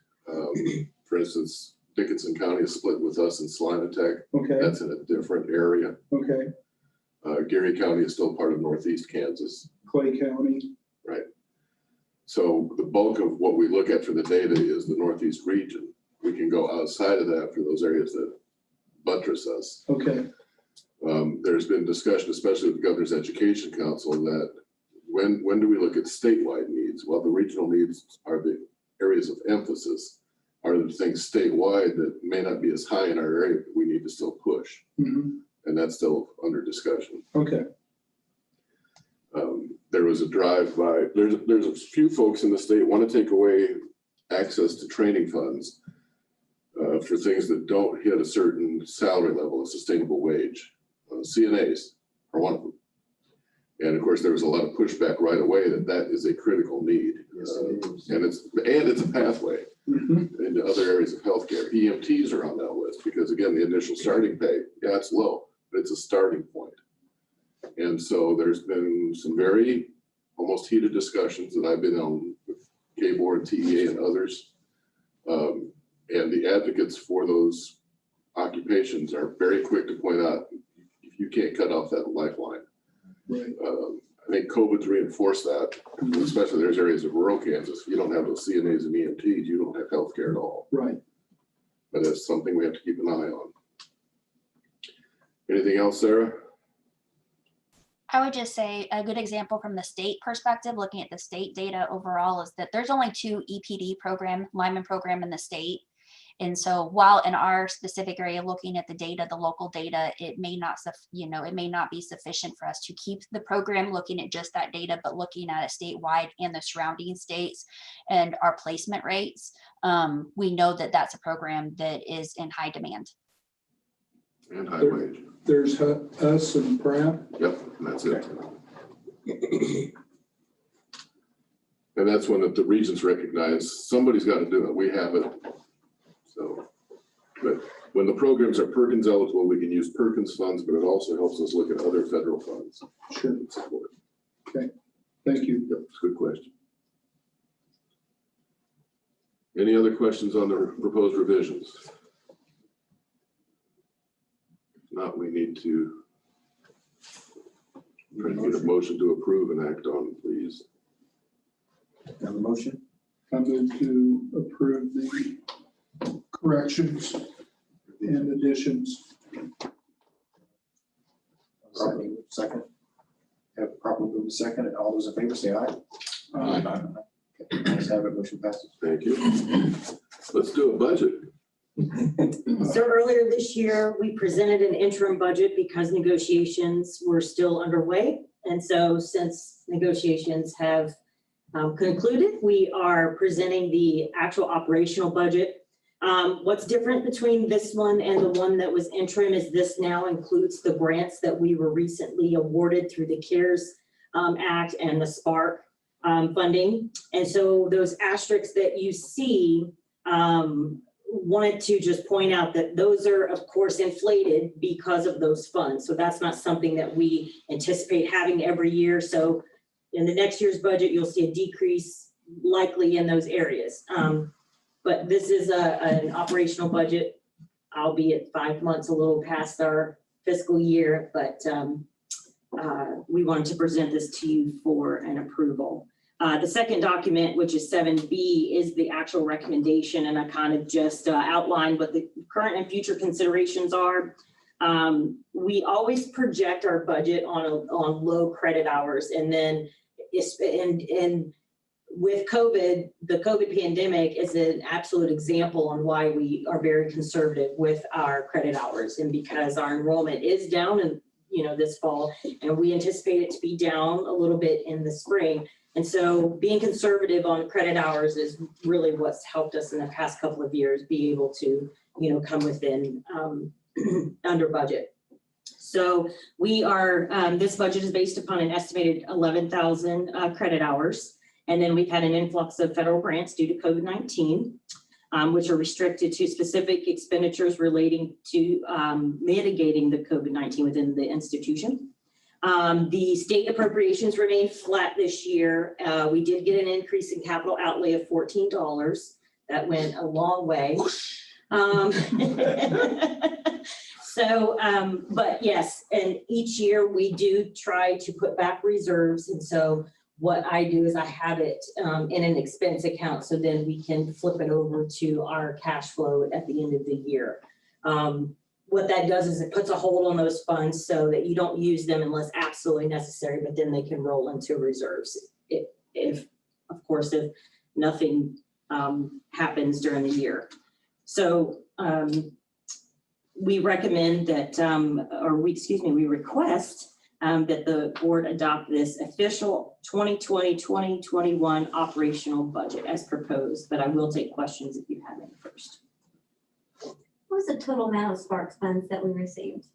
for instance, Dickinson County is split with us in Slinatec. okay, That's in a different area. okay. Geary County is still part of Northeast Kansas. Clay County, So the bulk of what we look at for the data is the Northeast region. We can go outside of that for those areas that buttress us. okay, There's been discussion, especially with the Governor's Education Council, that when do we look at statewide needs? Well, the regional needs are the areas of emphasis, are the things statewide that may not be as high in our area, but we need to still push. mhm, And that's still under discussion. okay, There was a drive by, there's a few folks in the state want to take away access to training funds for things that don't hit a certain salary level, a sustainable wage. CNAs are one of them. And of course, there was a lot of pushback right away that is a critical need. Yes, it is. And it's a pathway mhm, into other areas of healthcare. EMTs are on that list because again, the initial starting pay, yeah, it's low, but it's a starting point. And so there's been some very almost heated discussions that I've been on with KBOR and TEA and others. And the advocates for those occupations are very quick to point out, you can't cut off that lifeline. right, I think COVID's reinforced that, especially there's areas of rural Kansas. If you don't have those CNAs and EMTs, you don't have healthcare at all. right. But that's something we have to keep an eye on. Anything else, Sarah? I would just say a good example from the state perspective, looking at the state data overall, is that there's only 2 EPD lineman program in the state. And so while in our specific area, looking at the data, the local data, it may not be sufficient for us to keep the program looking at just that data, but looking at it statewide and the surrounding states and our placement rates, we know that that's a program that is in high demand. And high wage. There's us and Pratt. Yep, and that's it. And that's when the regions recognize somebody's got to do it. We have it. So, but when the programs are Perkins eligible, we can use Perkins funds, but it also helps us look at other federal funds. Sure. and support. Thank you. Yep, it's a good question. Any other questions on the proposed revisions? If not, we need to try to get a motion to approve and act on, please. Have a motion? I move to approve the corrections and additions. Second. Have properly moved second, and all those in favor say aye. Aye. Okay, ayes have it, motion passes. Thank you. Let's do a budget. So earlier this year, we presented an interim budget because negotiations were still underway. And so since negotiations have concluded, we are presenting the actual operational budget. What's different between this one and the one that was interim is this now includes the grants that we were recently awarded through the CARES Act and the SPARK funding. And so those asterisks that you see, wanted to just point out that those are, of course, inflated because of those funds. So that's not something that we anticipate having every year. So in the next year's budget, you'll see a decrease likely in those areas. But this is an operational budget, albeit 5 months, a little past our fiscal year, but we wanted to present this to you for an approval. The second document, which is 7B, is the actual recommendation, and I kind of just outlined what the current and future considerations are. We always project our budget on low credit hours, and then with COVID, the COVID pandemic is an absolute example on why we are very conservative with our credit hours, and because our enrollment is down in this fall, and we anticipate it to be down a little bit in the spring. And so being conservative on credit hours is really what's helped us in the past couple of years be able to, come within under budget. So we are, this budget is based upon an estimated 11,000 credit hours. And then we've had an influx of federal grants due to COVID-19, which are restricted to specific expenditures relating to mitigating the COVID-19 within the institution. The state appropriations remain flat this year. We did get an increase in capital outlay of $14. That went a long way. But yes, and each year we do try to put back reserves. And so what I do is I have it in an expense account, so then we can flip it over to our cash flow at the end of the year. What that does is it puts a hold on those funds so that you don't use them unless absolutely necessary, but then they can roll into reserves if nothing happens during the year. So we recommend that, we request that the board adopt this official 2020-2021 operational budget as proposed, but I will take questions if you have any first. What was the total amount of Sparks funds that we received?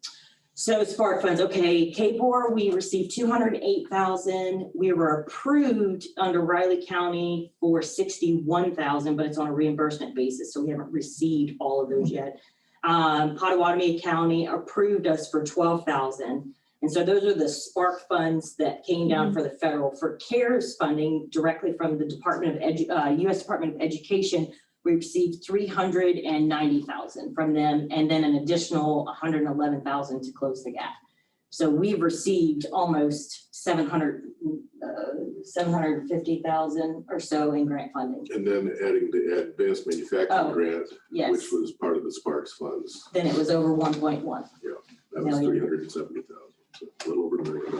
So Spark funds, okay, KBOR, we received 208,000. We were approved under Riley County for 61,000, but it's on a reimbursement basis, so we haven't received all of those yet. Pottawatomie County approved us for 12,000. And so those are the Spark funds that came down for the federal. For CARES funding directly from the U.S. Department of Education, we received 390,000 from them, and then an additional 111,000 to close the gap. So we've received almost 750,000 or so in grant funding. And then adding the advanced manufacturing grant, Yes. which was part of the Sparks funds. Then it was over 1.1. That was 370,000, so a little over $1 million.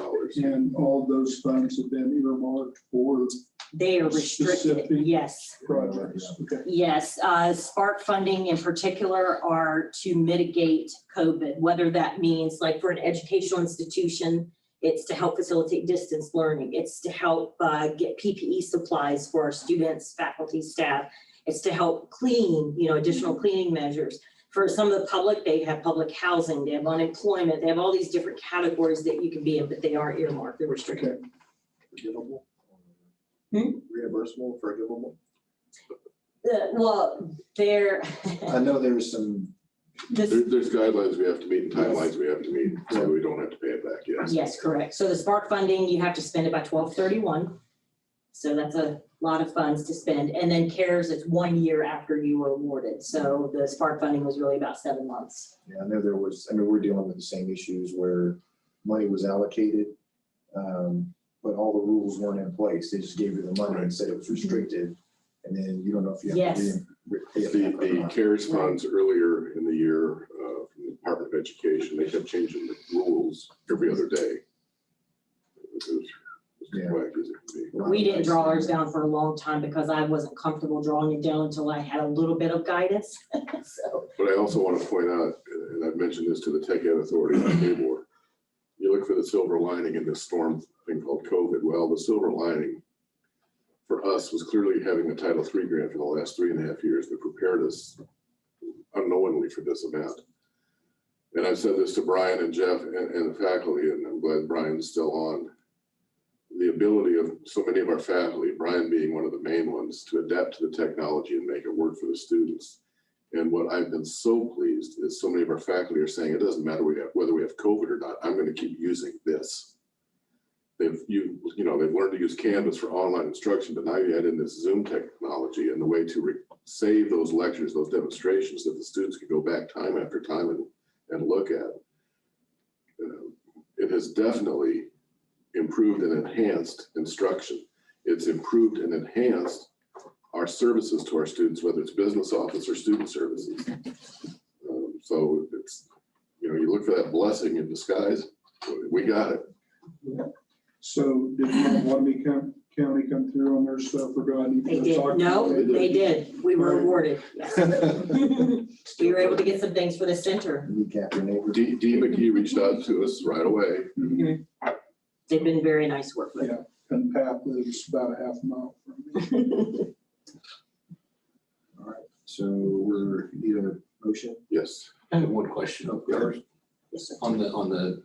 And all those funds have been earmarked for They are restricted, specific yes. projects. Okay. Yes, Spark funding in particular are to mitigate COVID, whether that means like for an educational institution, it's to help facilitate distance learning. It's to help get PPE supplies for our students, faculty, staff. It's to help clean, additional cleaning measures. For some of the public, they have public housing, they have unemployment, they have all these different categories that you can be in, but they are earmarked, they're restricted. Forgivable? Hmm? Reimbursable, forgivable? Well, they're. I know there's some. There's guidelines we have to meet and timelines we have to meet, so we don't have to pay it back, yes. Yes, correct. So the Spark funding, you have to spend it by 12/31. So that's a lot of funds to spend. And then CARES, it's 1 year after you were awarded. So the Spark funding was really about 7 months. Yeah, I know we're dealing with the same issues where money was allocated, but all the rules weren't in place. They just gave you the money and said it was restricted. And then you don't know if you have to pay it back or The not. CARES funds earlier in the year from the Department of Education, they kept changing the rules every other day. It was whack as it can be. We didn't draw ours down for a long time because I wasn't comfortable drawing it down until I had a little bit of guidance. So. But I also want to point out, and I've mentioned this to the Tech Ed Authority on KBOR, you look for the silver lining in this storm thing called COVID. Well, the silver lining for us was clearly having a Title III grant for the last 3.5 years that prepared us unknowingly for this event. And I've said this to Brian and Jeff and the faculty, and I'm glad Brian's still on. the ability of so many of our faculty, Brian being one of the main ones, to adapt to the technology and make it work for the students. And what I've been so pleased is so many of our faculty are saying, it doesn't matter whether we have COVID or not, I'm going to keep using this. They've learned to use Canvas for online instruction, but now you add in this Zoom technology and the way to save those lectures, those demonstrations that the students can go back time after time and look at. It has definitely improved and enhanced instruction. It's improved and enhanced our services to our students, whether it's business office or student services. So it's, you look for that blessing in disguise, we got it. So did Wateree County come through on their stuff regarding? They did. No, they did. We were awarded. Yes. We were able to get some things for the center. Recap your neighbor. Dee McGee reached out to us right away. They've been very nice to work with. Yeah, and Pat lives about a half a mile from me. All right, so we're need a motion? Yes. I have one question. Yes. Yes, sir. On the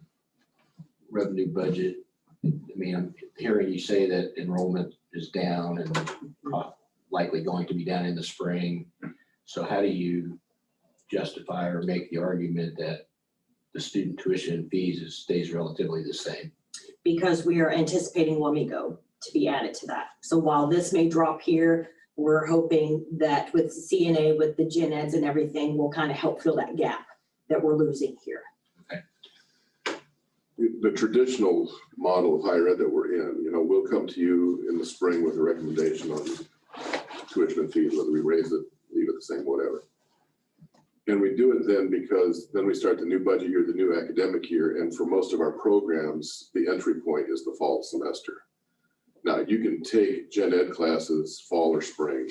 revenue budget, I mean, I'm hearing you say that enrollment is down and likely going to be down in the spring. So how do you justify or make the argument that the student tuition and fees stays relatively the same? Because we are anticipating Wamego to be added to that. So while this may drop here, we're hoping that with CNA, with the gen eds and everything, will kind of help fill that gap that we're losing here. The traditional model of higher ed that we're in, we'll come to you in the spring with a recommendation on tuition and fees, whether we raise it, leave it the same, whatever. And we do it then because then we start the new budget year, the new academic year, and for most of our programs, the entry point is the fall semester. Now, you can take gen ed classes fall or spring,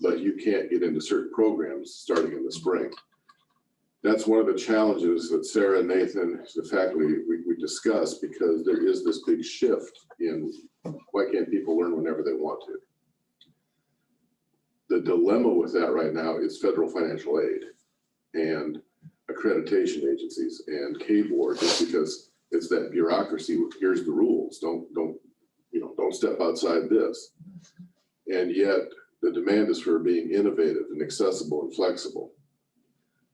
but you can't get into certain programs starting in the spring. That's one of the challenges that Sarah and Nathan, the faculty, we discuss, because there is this big shift in why can't people learn whenever they want to. The dilemma with that right now is federal financial aid and accreditation agencies and K-Board, just because it's that bureaucracy. Here's the rules. Don't step outside this. And yet the demand is for being innovative and accessible and flexible.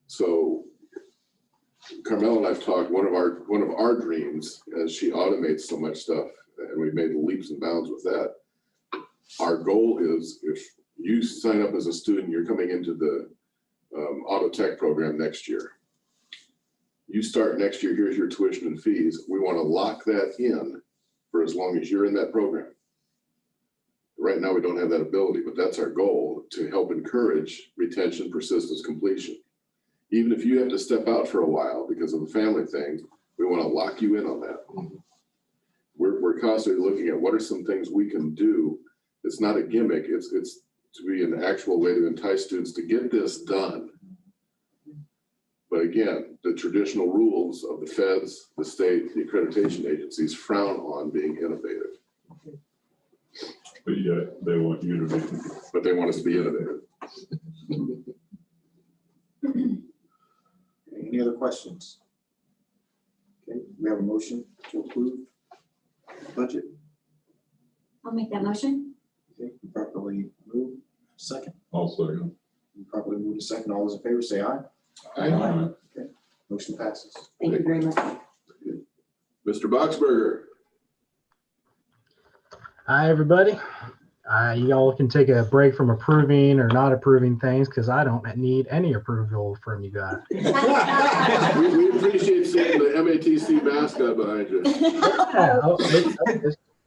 So Carmel and I've talked, one of our dreams, as she automates so much stuff, and we've made leaps and bounds with that. Our goal is, if you sign up as a student, you're coming into the auto tech program next year. You start next year, here's your tuition and fees. We want to lock that in for as long as you're in that program. Right now, we don't have that ability, but that's our goal, to help encourage retention, persistence, completion. Even if you have to step out for a while because of the family thing, we want to lock you in on that. We're constantly looking at what are some things we can do. It's not a gimmick. It's to be an actual way to entice students to get this done. But again, the traditional rules of the feds, the state, the accreditation agencies frown on being innovative. But yeah, they want you to be. But they want us to be innovative. Any other questions? Okay, we have a motion to approve budget. I'll make that motion. Okay, properly moved. Second. Also, Properly moved to second. All those in favor say aye. Aye. Okay, motion passes. Thank you very much. Mr. Boxberger. Hi, everybody. You all can take a break from approving or not approving things because I don't need any approval from you guys. We appreciate seeing the MATC mascot behind you.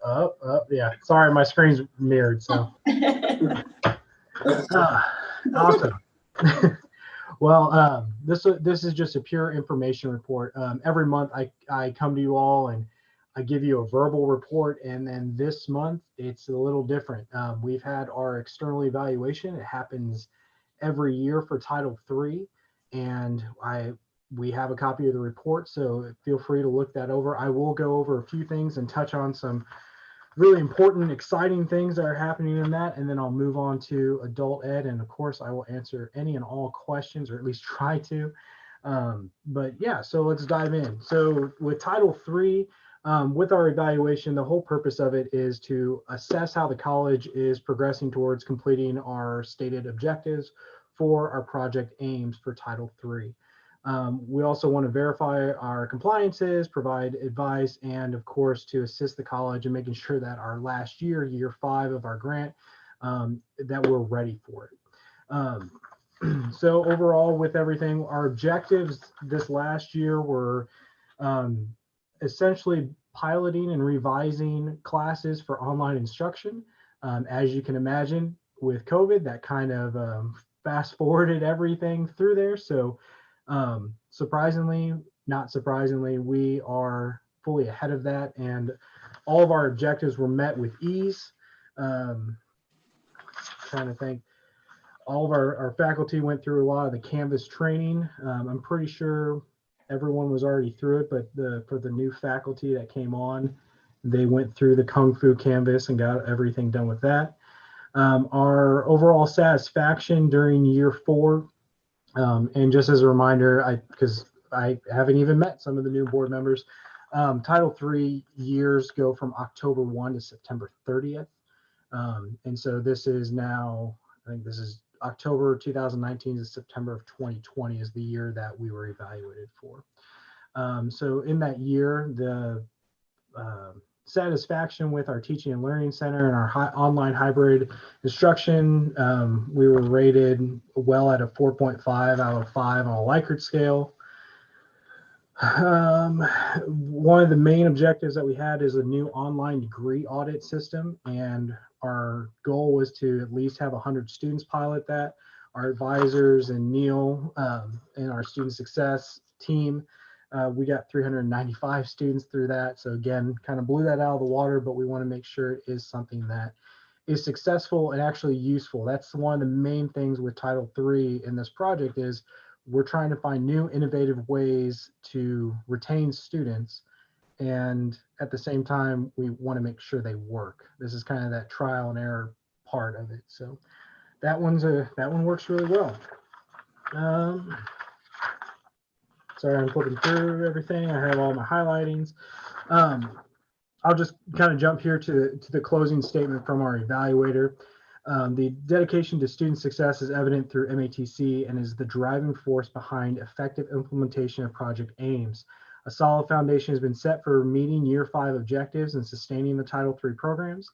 Yeah, yeah. Sorry, my screen's mirrored, so. Awesome. Well, this is just a pure information report. Every month I come to you all and I give you a verbal report, and then this month it's a little different. We've had our external evaluation. It happens every year for Title III, and we have a copy of the report, so feel free to look that over. I will go over a few things and touch on some really important, exciting things that are happening in that, and then I'll move on to adult ed, and of course I will answer any and all questions, or at least try to. But yeah, so let's dive in. So with Title III, With our evaluation, the whole purpose of it is to assess how the college is progressing towards completing our stated objectives for our project aims for Title III. We also want to verify our compliances, provide advice, and of course, to assist the college in making sure that our last year, year 5 of our grant, that we're ready for it. So overall, with everything, our objectives this last year were essentially piloting and revising classes for online instruction. As you can imagine, with COVID, that kind of fast forwarded everything through there. So surprisingly, not surprisingly, we are fully ahead of that, and all of our objectives were met with ease. Trying to think. All of our faculty went through a lot of the Canvas training. I'm pretty sure everyone was already through it, but for the new faculty that came on, they went through the Kung Fu Canvas and got everything done with that. Our overall satisfaction during year 4, and just as a reminder, because I haven't even met some of the new board members, Title III years go from October 1 to September 30th. And so this is now, I think this is October 2019 to September of 2020 is the year that we were evaluated for. So in that year, the satisfaction with our teaching and learning center and our online hybrid instruction, we were rated well at a 4.5 out of 5 on a Likert scale. One of the main objectives that we had is a new online degree audit system, and our goal was to at least have 100 students pilot that. Our advisors and Neil and our student success team, we got 395 students through that. So again, kind of blew that out of the water, but we want to make sure it is something that is successful and actually useful. That's one of the main things with Title III in this project is we're trying to find new innovative ways to retain students. And at the same time, we want to make sure they work. This is kind of that trial and error part of it. So that one works really well. Sorry, I'm flipping through everything. I have all my highlightings. I'll just kind of jump here to the closing statement from our evaluator. The dedication to student success is evident through MATC and is the driving force behind effective implementation of Project AIMS. A solid foundation has been set for meeting year 5 objectives and sustaining the Title III programs.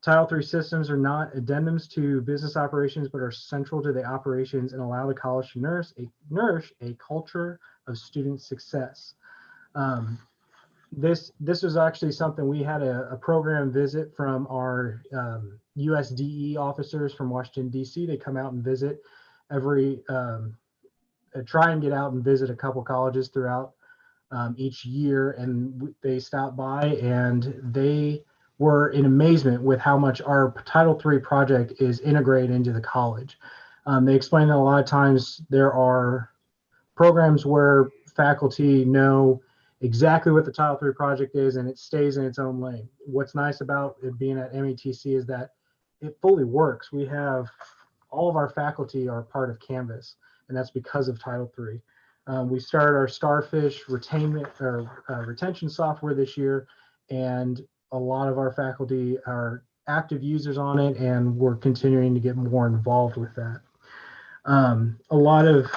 Title III systems are not addendums to business operations, but are central to the operations and allow the college to nourish a culture of student success. This was actually something we had a program visit from our USDE officers from Washington, D.C. They come out and visit every, try and get out and visit a couple colleges throughout each year, and they stopped by and they were in amazement with how much our Title III project is integrated into the college. They explained that a lot of times there are programs where faculty know exactly what the Title III project is and it stays in its own lane. What's nice about it being at METC is that it fully works. We have all of our faculty are part of Canvas, and that's because of Title III. We started our Starfish retention software this year, and a lot of our faculty are active users on it, and we're continuing to get more involved with that. A lot of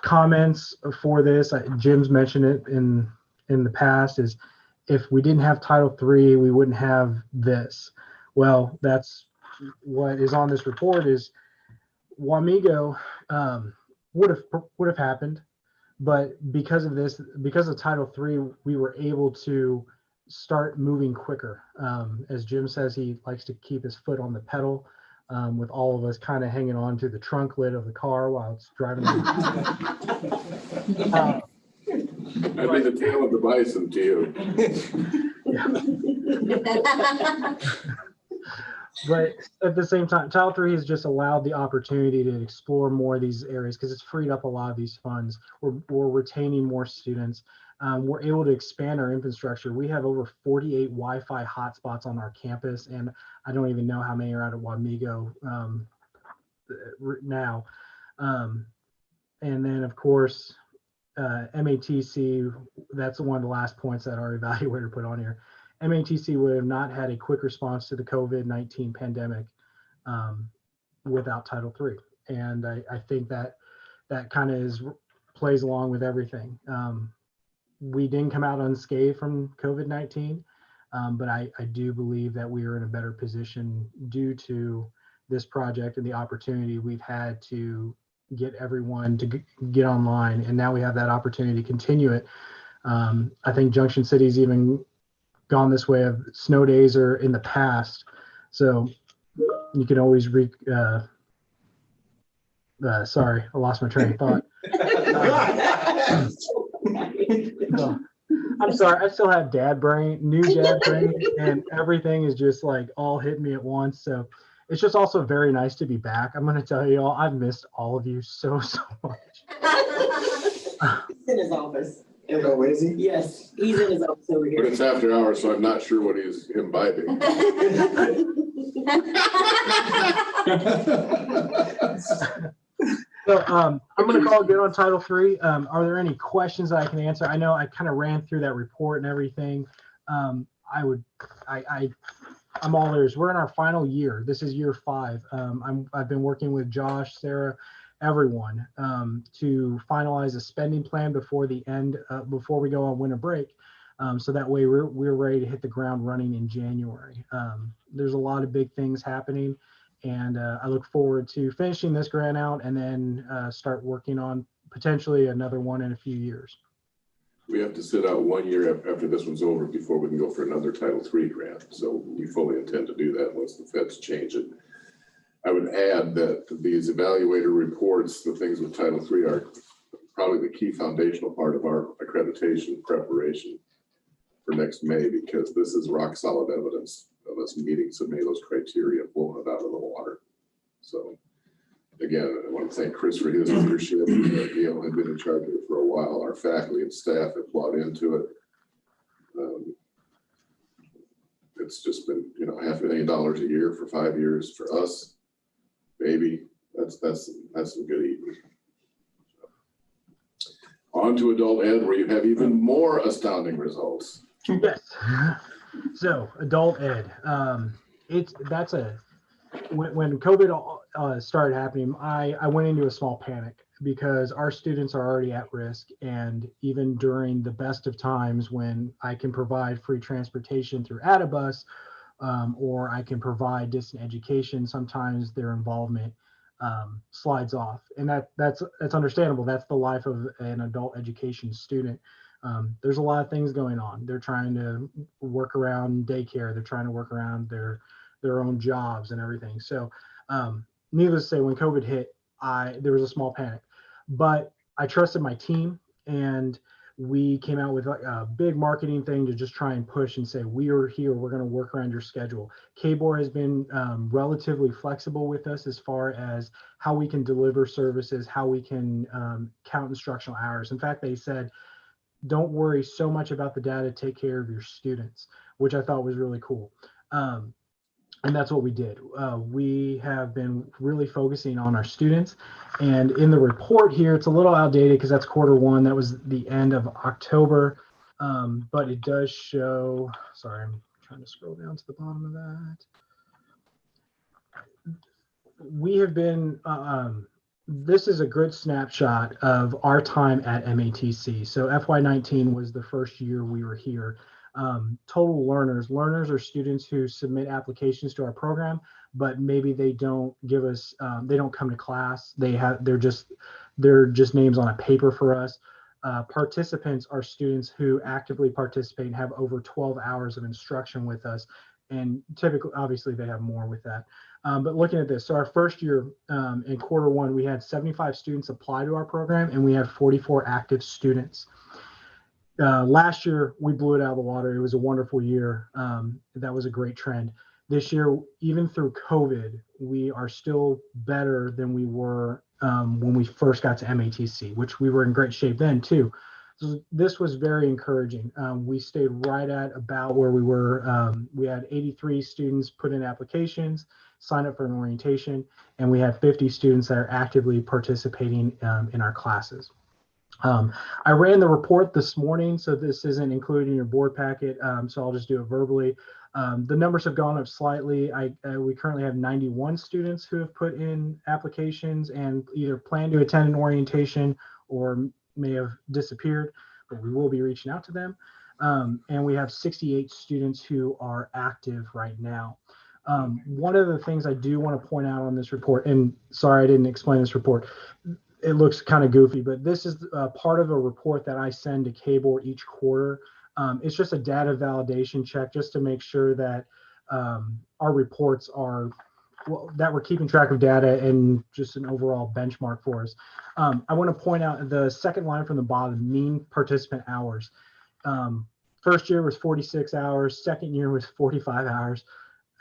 comments for this, Jim's mentioned it in the past, is if we didn't have Title III, we wouldn't have this. Well, that's what is on this report is Wamego would have happened. But because of this, because of Title III, we were able to start moving quicker. As Jim says, he likes to keep his foot on the pedal, with all of us kind of hanging on to the trunk lid of the car while it's driving. I'd be the tail of the bison to you. But at the same time, Title III has just allowed the opportunity to explore more of these areas because it's freed up a lot of these funds. We're retaining more students. We're able to expand our infrastructure. We have over 48 Wi-Fi hotspots on our campus, and I don't even know how many are out of Wamego now. And then, of course, MATC, that's one of the last points that our evaluator put on here. MATC would have not had a quick response to the COVID-19 pandemic without Title III. And I think that kind of plays along with everything. We didn't come out unscathed from COVID-19, but I do believe that we are in a better position due to this project and the opportunity we've had to get everyone to get online. And now we have that opportunity to continue it. I think Junction City's even gone this way of snow days are in the past. So you can always sorry, I lost my train of thought. I'm sorry, I still have new dad brain, and everything is just like all hitting me at once. So it's just also very nice to be back. I'm going to tell you all, I've missed all of you so much. He's in his office. Oh, is he? Yes, he's in his office over But here. it's after hours, so I'm not sure what he's imbibing. So I'm going to call it good on Title III. Are there any questions that I can answer? I know I kind of ran through that report and everything. I'm all ears. We're in our final year. This is year 5. I've been working with Josh, Sarah, everyone to finalize a spending plan before the end, before we go on winter break. So that way we're ready to hit the ground running in January. There's a lot of big things happening, and I look forward to finishing this grant out and then start working on potentially another one in a few years. We have to sit out 1 year after this one's over before we can go for another Title III grant. So we fully intend to do that once the feds change it. I would add that these evaluator reports, the things with Title III, are probably the key foundational part of our accreditation preparation for next May, because this is rock solid evidence of us meeting so many of those criteria, blowing it out of the water. So again, I want to thank Chris for his leadership. Gail had been in charge of it for a while. Our faculty and staff have bought into it. It's just been, $500,000 a year for 5 years for us. Baby, that's some good eating. On to adult ed, where you have even more astounding results. Yes. So adult ed, when COVID started happening, I went into a small panic because our students are already at risk. And even during the best of times when I can provide free transportation through Adibus, or I can provide distant education, sometimes their involvement slides off. And that's understandable. That's the life of an adult education student. There's a lot of things going on. They're trying to work around daycare. They're trying to work around their own jobs and everything. So needless to say, when COVID hit, there was a small panic, but I trusted my team, and we came out with a big marketing thing to just try and push and say, we are here. We're going to work around your schedule. KBOR has been relatively flexible with us as far as how we can deliver services, how we can count instructional hours. In fact, they said, don't worry so much about the data, take care of your students, which I thought was really cool. And that's what we did. We have been really focusing on our students. And in the report here, it's a little outdated because that's Q1. That was the end of October. But it does show, sorry, I'm trying to scroll down to the bottom of that. We have been, this is a good snapshot of our time at MATC. So FY19 was the first year we were here. Total learners are students who submit applications to our program, but maybe they don't give us, they don't come to class. They're just names on a paper for us. Participants are students who actively participate and have over 12 hours of instruction with us. And typically, obviously they have more with that. But looking at this, so our first year in Q1, we had 75 students apply to our program, and we had 44 active students. Last year, we blew it out of the water. It was a wonderful year. That was a great trend. This year, even through COVID, we are still better than we were when we first got to MATC, which we were in great shape then too. So this was very encouraging. We stayed right at about where we were. We had 83 students put in applications, sign up for an orientation, and we had 50 students that are actively participating in our classes. I ran the report this morning, so this isn't included in your board packet, so I'll just do it verbally. The numbers have gone up slightly. We currently have 91 students who have put in applications and either plan to attend an orientation or may have disappeared, but we will be reaching out to them. And we have 68 students who are active right now. One of the things I do want to point out on this report, and sorry I didn't explain this report, it looks kind of goofy, but this is part of a report that I send to KBOR each quarter. It's just a data validation check just to make sure that our reports are, that we're keeping track of data and just an overall benchmark for us. I want to point out the second line from the bottom, mean participant hours. First year was 46 hours, second year was 45 hours.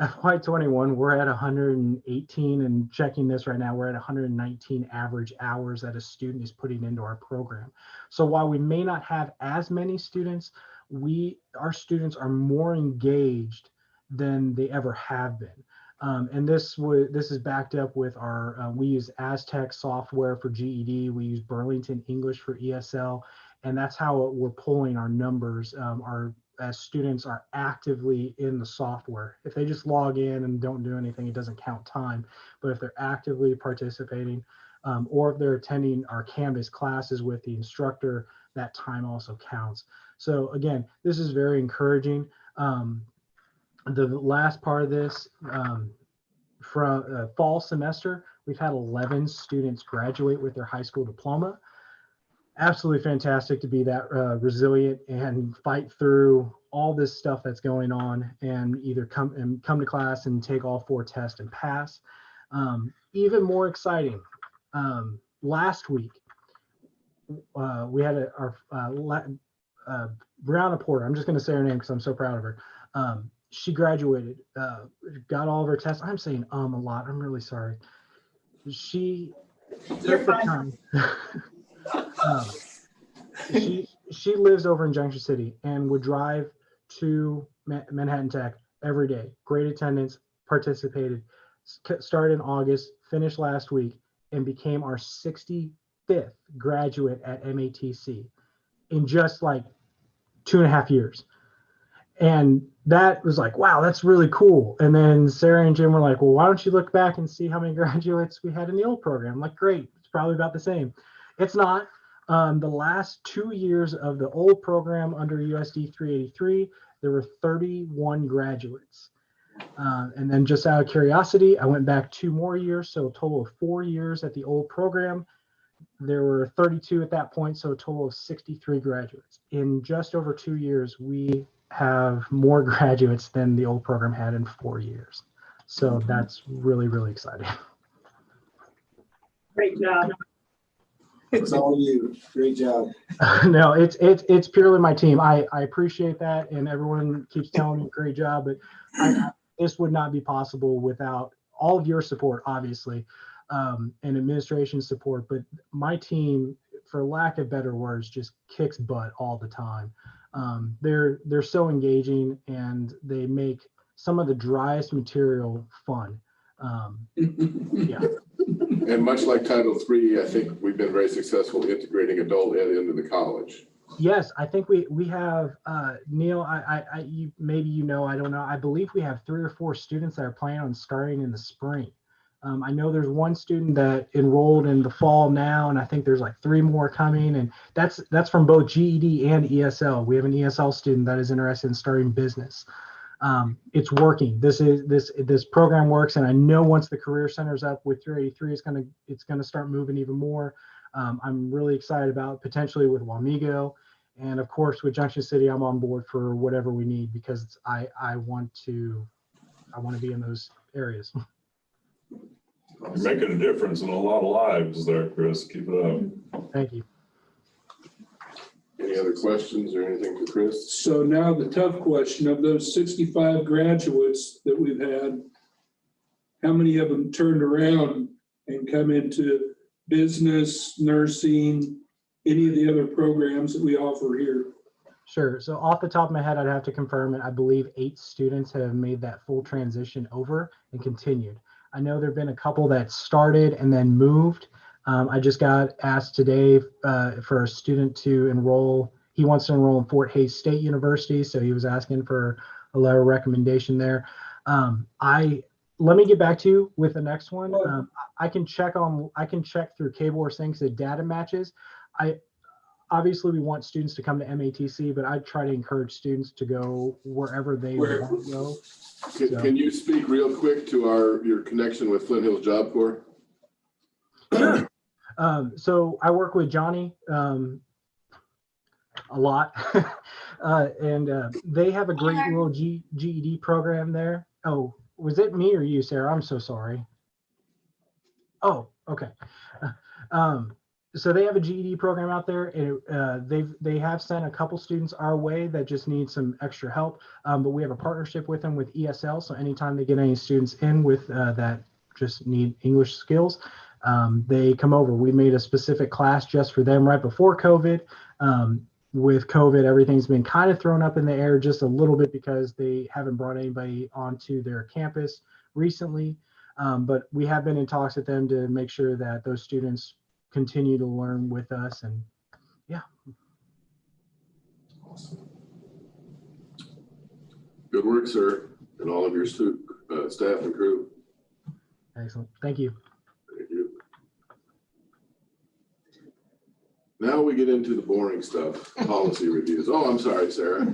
FY21, we're at 118, and checking this right now, we're at 119 average hours that a student is putting into our program. So while we may not have as many students, our students are more engaged than they ever have been. And this is backed up with our, we use Aztec software for GED, we use Burlington English for ESL, and that's how we're pulling our numbers. As students are actively in the software. If they just log in and don't do anything, it doesn't count time. But if they're actively participating, or if they're attending our Canvas classes with the instructor, that time also counts. So again, this is very encouraging. The last part of this, from fall semester, we've had 11 students graduate with their high school diploma. Absolutely fantastic to be that resilient and fight through all this stuff that's going on and either come to class and take all 4 tests and pass. Even more exciting, last week we had Brianna Porter. I'm just going to say her name because I'm so proud of her. She graduated, got all of her tests. I'm saying a lot. I'm really sorry. She took the time. She lives over in Junction City and would drive to Manhattan Tech every day. Great attendance, participated, started in August, finished last week, and became our 65th graduate at MATC in just like 2.5 years. And that was like, wow, that's really cool. And then Sarah and Jim were like, well, why don't you look back and see how many graduates we had in the old program? I'm like, great, it's probably about the same. It's not. The last 2 years of the old program under USD 383, there were 31 graduates. And then just out of curiosity, I went back 2 more years, so a total of 4 years at the old program. There were 32 at that point, so a total of 63 graduates. In just over 2 years, we have more graduates than the old program had in 4 years. So that's really, really exciting. Great job. It's all you. Great job. No, it's purely my team. I appreciate that, and everyone keeps telling me great job, but this would not be possible without all of your support, obviously, and administration support. But my team, for lack of better words, just kicks butt all the time. They're so engaging, and they make some of the driest material fun. Yeah. And much like Title III, I think we've been very successful integrating adult ed into the college. Yes, I think we have, Neil, maybe you know, I don't know. I believe we have 3 or 4 students that are planning on starting in the spring. I know there's one student that enrolled in the fall now, and I think there's like 3 more coming, and that's from both GED and ESL. We have an ESL student that is interested in starting business. It's working. This program works, and I know once the Career Center's up with 383, it's gonna start moving even more. I'm really excited about potentially with Wamego, and of course with Junction City, I'm on board for whatever we need because I want to be in those areas. You're making a difference in a lot of lives there, Chris. Keep it up. Thank you. Any other questions or anything for Chris? So now the tough question, of those 65 graduates that we've had, how many of them turned around and come into business, nursing, any of the other programs that we offer here? Sure. So off the top of my head, I'd have to confirm it. I believe 8 students have made that full transition over and continued. I know there've been a couple that started and then moved. I just got asked today for a student to enroll. He wants to enroll in Fort Hays State University, so he was asking for a letter of recommendation there. Let me get back to you with the next one. I can check through Cable or Syncs the data matches. Obviously we want students to come to MATC, but I try to encourage students to go wherever they want to go. Can you speak real quick to your connection with Flint Hills Job Corps? Sure. So I work with Johnny a lot, and they have a great little GED program there. Oh, was it me or you, Sarah? I'm so sorry. Oh, okay. So they have a GED program out there, and they have sent a couple students our way that just need some extra help. But we have a partnership with them with ESL. So anytime they get any students in with that just need English skills, they come over. We made a specific class just for them right before COVID. With COVID, everything's been kind of thrown up in the air just a little bit because they haven't brought anybody onto their campus recently. But we have been in talks with them to make sure that those students continue to learn with us, and yeah. Awesome. Good work, sir, and all of your staff and crew. Excellent. Thank you. Thank you. Now we get into the boring stuff, policy reviews. Oh, I'm sorry, Sarah.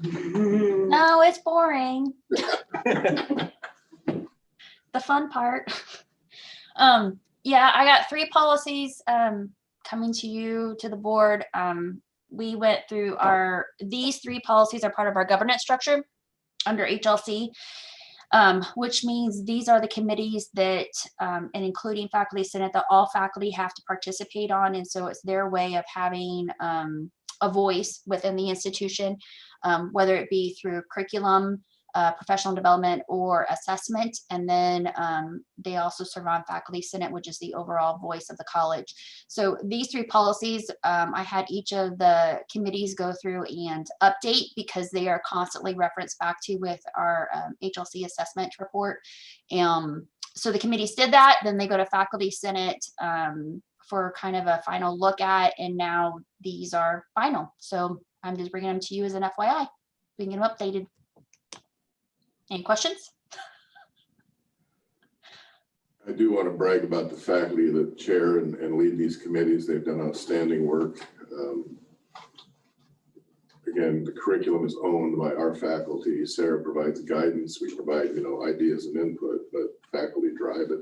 No, it's boring. The fun part. Yeah, I got 3 policies coming to you, to the board. We went through these 3 policies are part of our governance structure under HLC, which means these are the committees that, and including faculty senate, that all faculty have to participate on. And so it's their way of having a voice within the institution, whether it be through curriculum, professional development, or assessment. And then they also serve on faculty senate, which is the overall voice of the college. So these 3 policies, I had each of the committees go through and update because they are constantly referenced back to with our HLC assessment report. So the committees did that, then they go to faculty senate for kind of a final look at, and now these are final. So I'm just bringing them to you as an FYI. We can get them updated. Any questions? I do want to brag about the faculty that chair and lead these committees. They've done outstanding work. Again, the curriculum is owned by our faculty. Sarah provides guidance. We provide, ideas and input, but faculty drive it.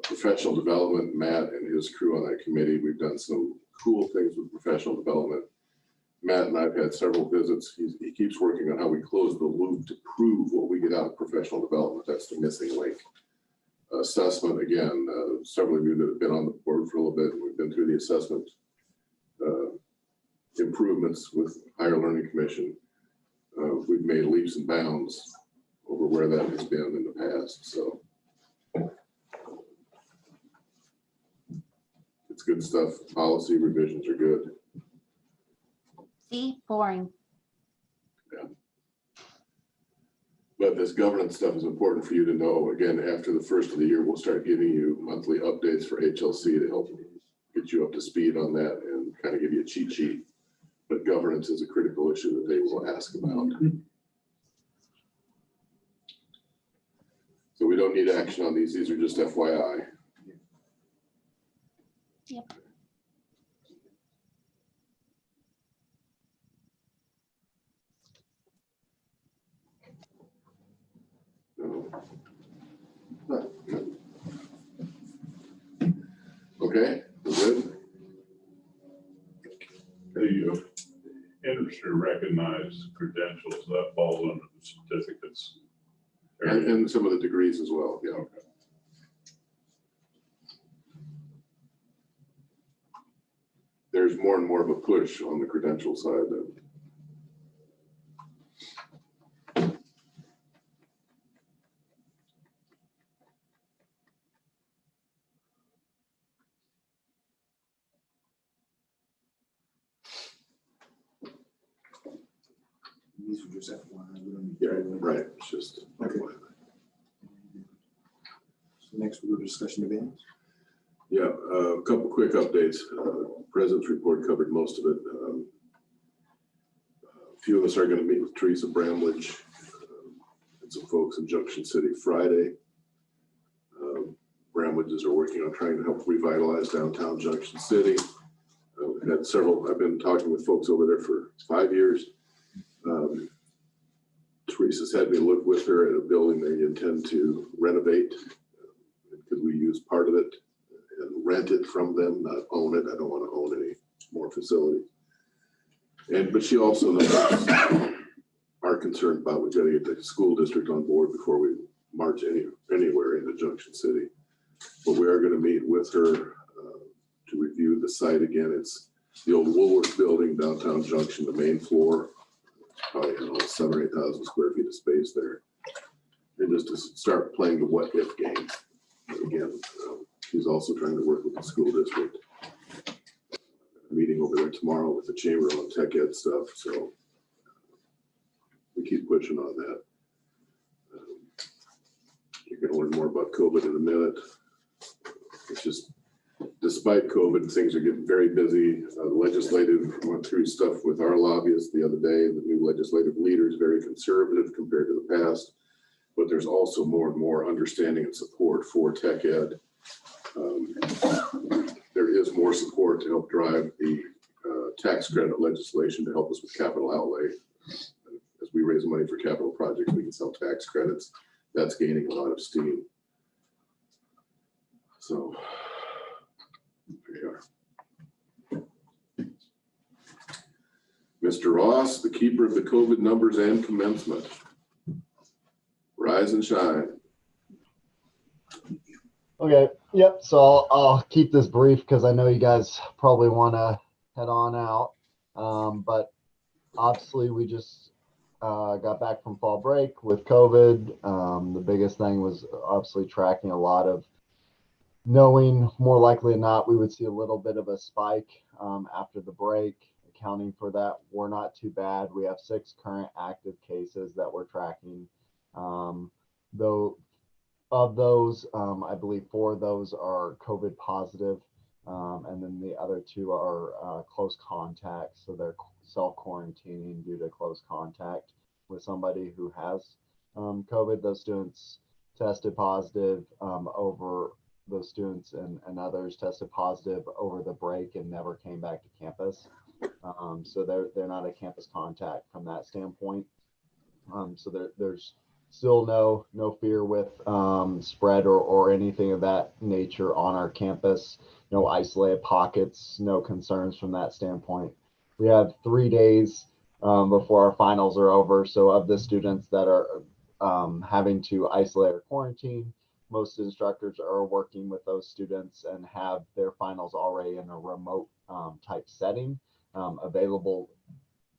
Professional development, Matt and his crew on that committee, we've done some cool things with professional development. Matt and I've had several visits. He keeps working on how we close the loop to prove what we get out of professional development. That's the missing link. Assessment, again, several of you that have been on the board for a little bit, we've been through the assessment improvements with Higher Learning Commission. We've made leaps and bounds over where that has been in the past. So it's good stuff. Policy revisions are good. See, boring. Yeah. But this governance stuff is important for you to know. Again, after the first of the year, we'll start giving you monthly updates for HLC to help get you up to speed on that and kind of give you a cheat sheet. But governance is a critical issue that they will ask about. So we don't need action on these. These are just FYI. Yep. Okay, we're good. The industry recognized credentials that falls under the certificates. And some of the degrees as well, yeah. Okay. There's more and more of a push on the credential side that These are just FYI. We don't need yeah, to- right. It's just Okay. So next we go to discussion events. Yeah, a couple quick updates. President's report covered most of it. A few of us are going to meet with Teresa Bramlage and some folks in Junction City Friday. Bramlages are working on trying to help revitalize downtown Junction City. We've had several, I've been talking with folks over there for 5 years. Teresa's had me look with her at a building they intend to renovate. Could we use part of it and rent it from them, not own it? I don't want to own any more facilities. But she also knows our concern about we've got to get the school district on board before we march anywhere into Junction City. But we are going to meet with her to review the site again. It's the old Woolworth building, downtown Junction, the main floor, probably 7,000 or 8,000 square feet of space there. And just to start playing the what if game. Again, she's also trying to work with the school district. Meeting over there tomorrow with the chamber on tech ed stuff, so we keep pushing on that. You're going to learn more about COVID in a minute. It's just, despite COVID, things are getting very busy. The legislative went through stuff with our lobbyists the other day. The new legislative leader is very conservative compared to the past, but there's also more and more understanding and support for tech ed. There is more support to help drive the tax credit legislation to help us with capital outlay. As we raise money for capital projects, we can sell tax credits. That's gaining a lot of steam. So here we are. Mr. Ross, the keeper of the COVID numbers and commencement. Rise and shine. Okay, yep, so I'll keep this brief because I know you guys probably want to head on out. But obviously we just got back from fall break with COVID. The biggest thing was obviously tracking a lot of knowing more likely than not we would see a little bit of a spike after the break. Accounting for that, we're not too bad. We have 6 current active cases that we're tracking. Though of those, I believe 4 of those are COVID positive, and then the other 2 are close contacts. So they're self-quarantining due to close contact with somebody who has COVID. Those students tested positive over those students and others tested positive over the break and never came back to campus. So they're not a campus contact from that standpoint. So there's still no fear with spread or anything of that nature on our campus. No isolated pockets, no concerns from that standpoint. We have 3 days before our finals are over. So of the students that are having to isolate or quarantine, most instructors are working with those students and have their finals already in a remote type setting available,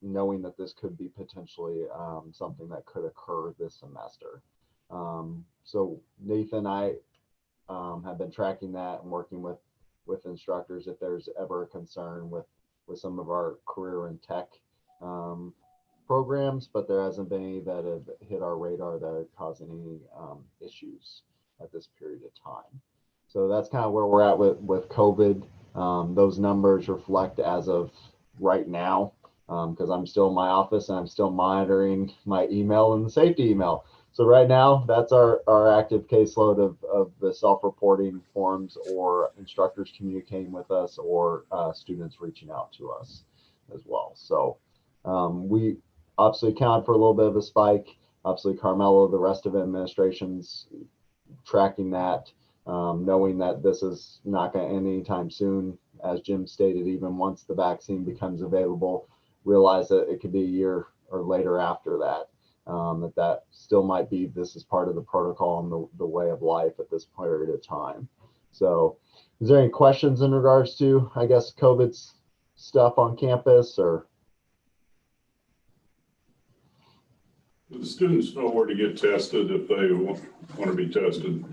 knowing that this could be potentially something that could occur this semester. So Nathan and I have been tracking that and working with instructors if there's ever a concern with some of our career and tech programs, but there hasn't been any that have hit our radar that are causing any issues at this period of time. So that's kind of where we're at with COVID. Those numbers reflect as of right now, because I'm still in my office and I'm still monitoring my email and the safety email. So right now, that's our active caseload of the self-reporting forms or instructors communicating with us or students reaching out to us as well. So we obviously accounted for a little bit of a spike. Obviously, Carmelo, the rest of administration's tracking that, knowing that this is not going to end anytime soon. As Jim stated, even once the vaccine becomes available, realize that it could be a year or later after that. That still might be, this is part of the protocol and the way of life at this period of time. So is there any questions in regards to, I guess, COVID stuff on campus or? Do the students know where to get tested if they want to be tested?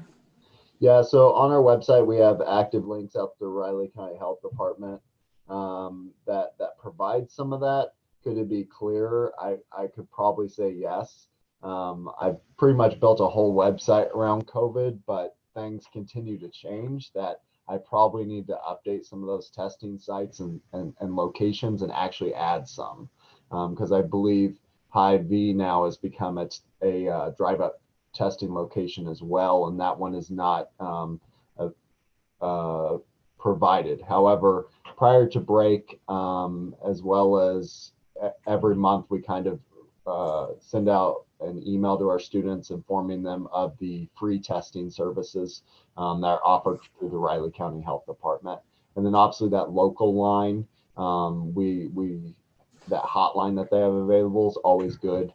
Yeah, so on our website, we have active links up to Riley County Health Department that provide some of that. Could it be clearer? I could probably say yes. I've pretty much built a whole website around COVID, but things continue to change that I probably need to update some of those testing sites and locations and actually add some. Because I believe Hy-Vee now has become a drive-up testing location as well, and that one is not provided. However, prior to break, as well as every month, we kind of send out an email to our students informing them of the free testing services that are offered through the Riley County Health Department. And then obviously that local line, that hotline that they have available is always good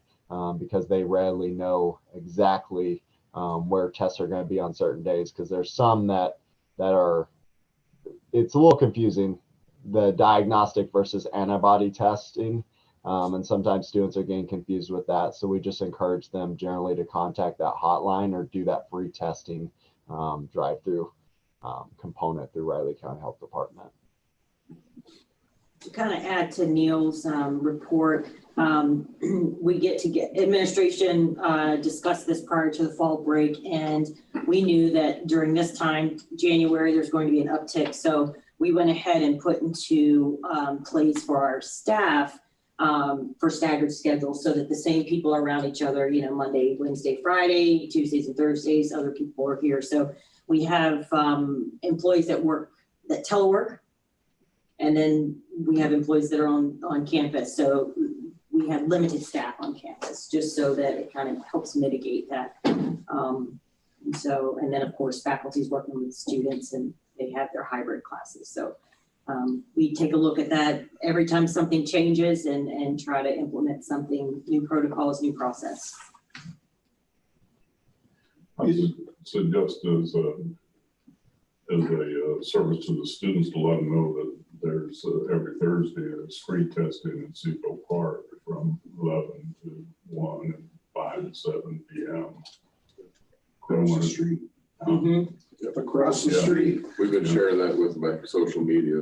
because they rarely know exactly where tests are going to be on certain days, because there's some that are, it's a little confusing, the diagnostic versus antibody testing. And sometimes students are getting confused with that. So we just encourage them generally to contact that hotline or do that free testing drive-through component through Riley County Health Department. To kind of add to Neil's report, we get administration discussed this prior to the fall break, and we knew that during this time, January, there's going to be an uptick. So we went ahead and put into place for our staff for staggered schedules, so that the same people are around each other, you know, Monday, Wednesday, Friday, Tuesdays and Thursdays, other people are here. So we have employees that telework, and then we have employees that are on campus. So we have limited staff on campus, just so that it kind of helps mitigate that. And then of course, faculty's working with students and they have their hybrid classes. So we take a look at that every time something changes and try to implement something, new protocols, new process. I would suggest as a service to the students to let them know that there's every Thursday is free testing in Seco Park from 11 to 1 and 5 to 7 p.m. Across the street. Across the street. We've been sharing that with my social media.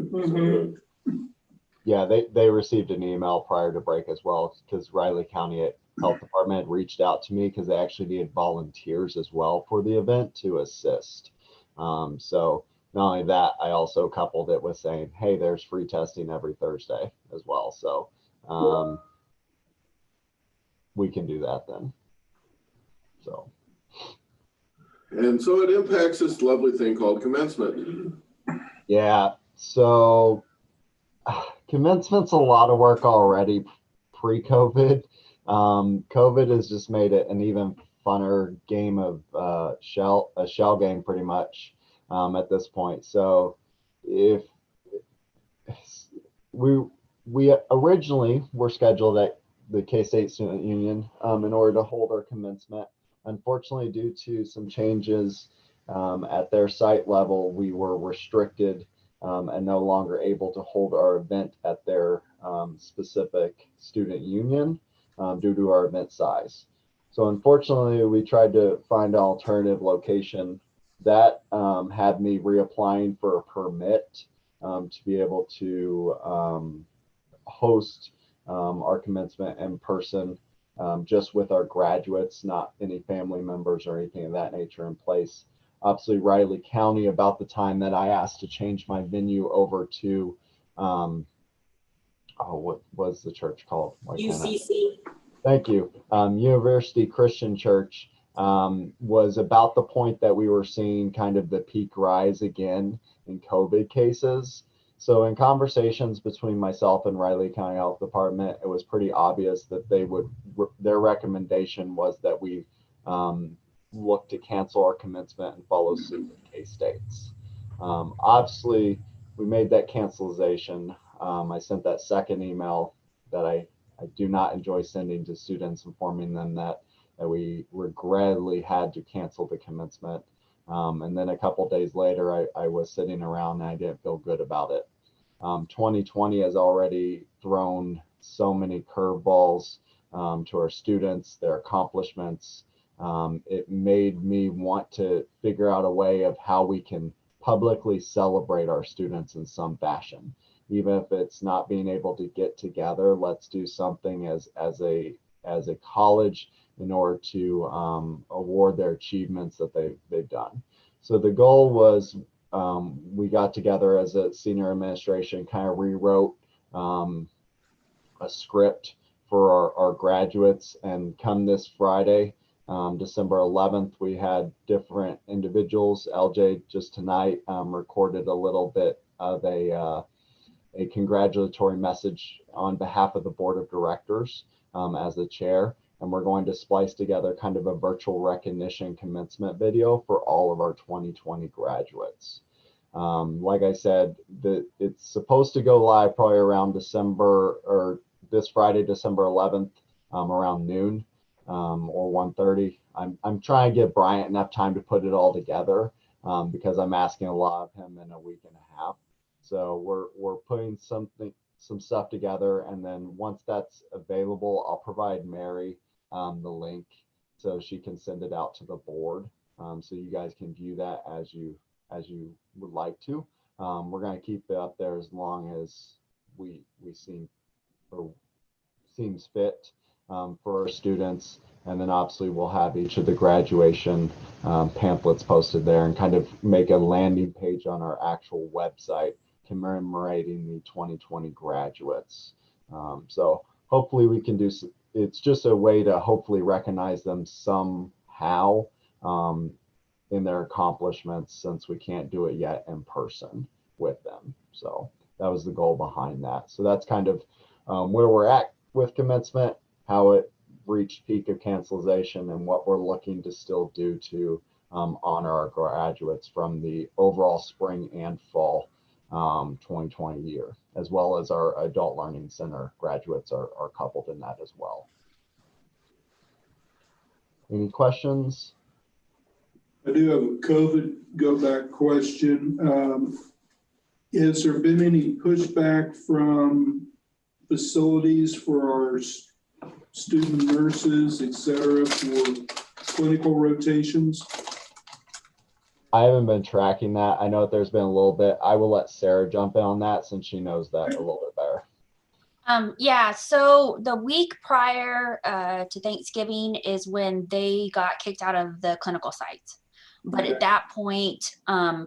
Yeah, they received an email prior to break as well, because Riley County Health Department reached out to me because they actually needed volunteers as well for the event to assist. So not only that, I also coupled it with saying, hey, there's free testing every Thursday as well. So we can do that then. So. And so it impacts this lovely thing called commencement. Yeah, so commencement's a lot of work already pre-COVID. COVID has just made it an even funner game of a shell game pretty much at this point. So if we originally were scheduled at the K-State Student Union in order to hold our commencement. Unfortunately, due to some changes at their site level, we were restricted and no longer able to hold our event at their specific student union due to our event size. So unfortunately, we tried to find an alternative location that had me reapplying for a permit to be able to host our commencement in person, just with our graduates, not any family members or anything of that nature in place. Obviously, Riley County, about the time that I asked to change my venue over to, what was the church called? UCC. Thank you. University Christian Church was about the point that we were seeing kind of the peak rise again in COVID cases. So in conversations between myself and Riley County Health Department, it was pretty obvious that their recommendation was that we look to cancel our commencement and follow suit with K-State's. Obviously, we made that cancellation. I sent that second email that I do not enjoy sending to students, informing them that we regrettably had to cancel the commencement. And then a couple days later, I was sitting around and I didn't feel good about it. 2020 has already thrown so many curveballs to our students, their accomplishments. It made me want to figure out a way of how we can publicly celebrate our students in some fashion. Even if it's not being able to get together, let's do something as a college in order to award their achievements that they've done. So the goal was we got together as a senior administration, kind of rewrote a script for our graduates. And come this Friday, December 11th, we had different individuals. LJ just tonight recorded a little bit of a congratulatory message on behalf of the board of directors as the chair. And we're going to splice together kind of a virtual recognition commencement video for all of our 2020 graduates. Like I said, it's supposed to go live probably around this Friday, December 11th, around noon or 1:30. I'm trying to give Bryant enough time to put it all together because I'm asking a lot of him in a week and a half. So we're putting some stuff together, and then once that's available, I'll provide Mary the link so she can send it out to the board, so you guys can view that as you would like to. We're going to keep it up there as long as we seems fit for our students, and then obviously we'll have each of the graduation pamphlets posted there, and kind of make a landing page on our actual website commemorating the 2020 graduates. So hopefully we can do, it's just a way to hopefully recognize them somehow in their accomplishments, since we can't do it yet in person with them. So that was the goal behind that. So that's kind of where we're at with commencement, how it reached peak of cancellation, and what we're looking to still do to honor our graduates from the overall spring and fall 2020 year, as well as our Adult Learning Center graduates are coupled in that as well. Any questions? I do have a COVID go back question. Has there been any pushback from facilities for our student nurses, et cetera, for clinical rotations? I haven't been tracking that. I know that there's been a little bit. I will let Sarah jump in on that since she knows that a little bit better. Yeah, so the week prior to Thanksgiving is when they got kicked out of the clinical sites. But at that point,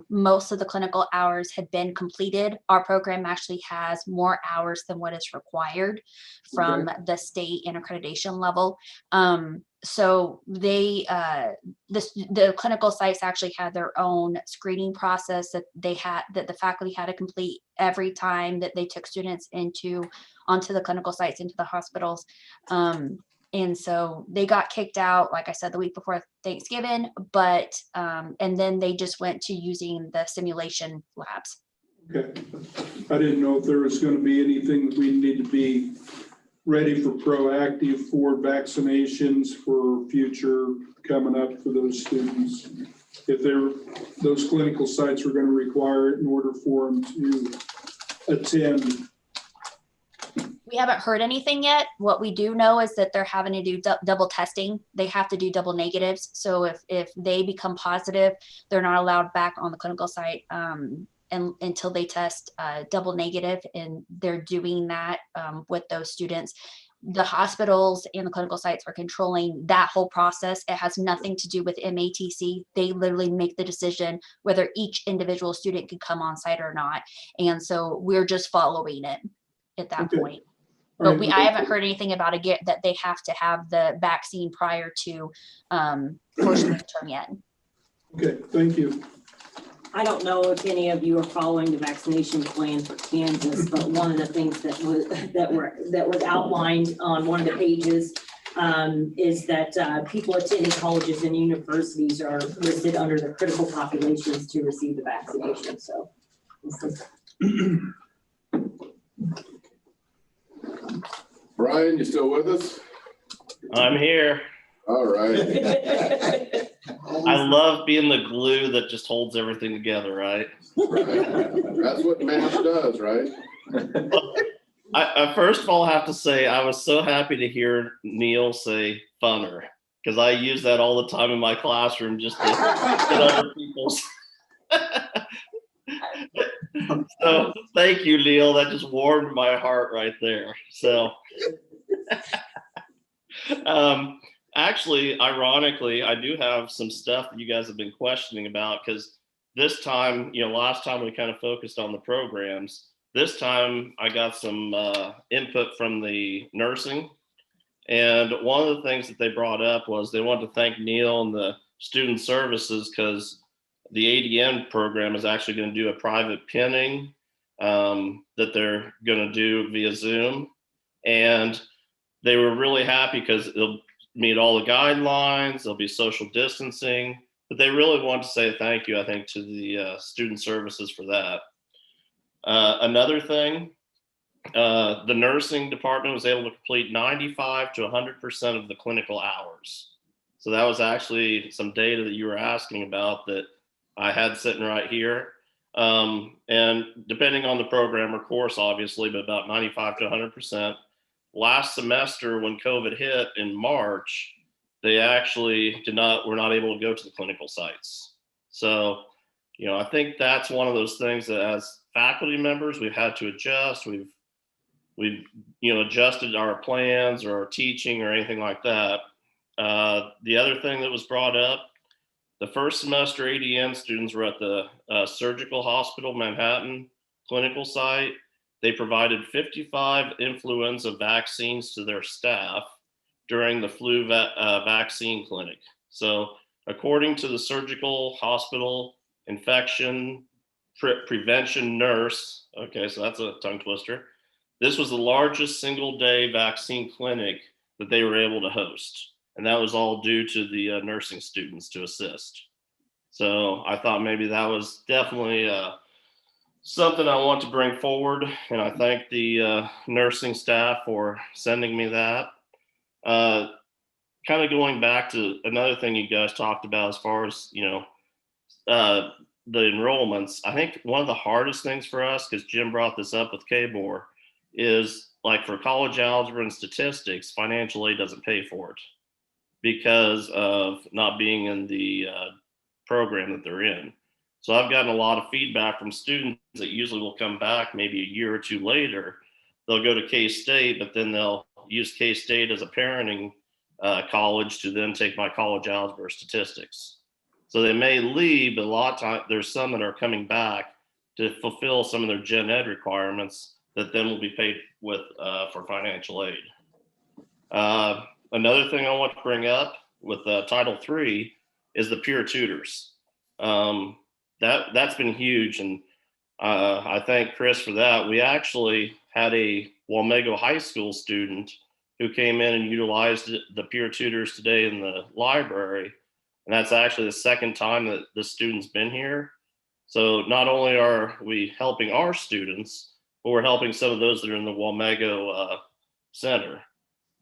most of the clinical hours had been completed. Our program actually has more hours than what is required from the state and accreditation level. So they, the clinical sites actually had their own screening process that the faculty had to complete every time that they took students onto the clinical sites, into the hospitals. And so they got kicked out, like I said, the week before Thanksgiving, but, and then they just went to using the simulation labs. Okay. I didn't know if there was going to be anything that we need to be ready for proactive for vaccinations for future coming up for those students. If those clinical sites were going to require it in order for them to attend. We haven't heard anything yet. What we do know is that they're having to do double testing. They have to do double negatives. So if they become positive, they're not allowed back on the clinical site and until they test double negative, and they're doing that with those students. The hospitals and the clinical sites are controlling that whole process. It has nothing to do with MATC. They literally make the decision whether each individual student can come on site or not. And so we're just following it at that point. But I haven't heard anything about that they have to have the vaccine prior to first term yet. Okay, thank you. I don't know if any of you are following the vaccination plan for Kansas, but one of the things that was outlined on one of the pages is that people attending colleges and universities are listed under the critical populations to receive the vaccination. So. Brian, you still with us? I'm here. All right. I love being the glue that just holds everything together, right? That's what math does, right? I first of all have to say I was so happy to hear Neil say funner, because I use that all the time in my classroom just to get other people's. So thank you, Neil. That just warmed my heart right there. So actually, ironically, I do have some stuff that you guys have been questioning about, because this time, last time we kind of focused on the programs. This time I got some input from the nursing. And one of the things that they brought up was they wanted to thank Neil and the student services because the ADN program is actually going to do a private pinning that they're going to do via Zoom. And they were really happy because it'll meet all the guidelines, there'll be social distancing, but they really want to say thank you, I think, to the student services for that. Another thing, the nursing department was able to complete 95 to 100% of the clinical hours. So that was actually some data that you were asking about that I had sitting right here. And depending on the program or course, obviously, but about 95 to 100%. Last semester when COVID hit in March, they actually were not able to go to the clinical sites. So, I think that's one of those things that as faculty members, we've had to adjust. We've adjusted our plans or our teaching or anything like that. The other thing that was brought up, the first semester ADN students were at the Surgical Hospital Manhattan clinical site. They provided 55 influenza vaccines to their staff during the flu vaccine clinic. So according to the Surgical Hospital Infection Prevention nurse, okay, so that's a tongue twister, this was the largest single day vaccine clinic that they were able to host. And that was all due to the nursing students to assist. So I thought maybe that was definitely something I want to bring forward. And I thank the nursing staff for sending me that. Kind of going back to another thing you guys talked about as far as, the enrollments, I think one of the hardest things for us, because Jim brought this up with KBOR, is like for college algebra and statistics, financial aid doesn't pay for it because of not being in the program that they're in. So I've gotten a lot of feedback from students that usually will come back maybe a year or two later. They'll go to K-State, but then they'll use K-State as a parenting college to then take my college algebra or statistics. So they may leave, but a lot of times there's some that are coming back to fulfill some of their gen ed requirements that then will be paid with for financial aid. Another thing I want to bring up with Title III is the peer tutors. That's been huge, and I thank Chris for that. We actually had a Walmego High School student who came in and utilized the peer tutors today in the library, and that's actually the second time that the student's been here. So not only are we helping our students, but we're helping some of those that are in the Walmego Center.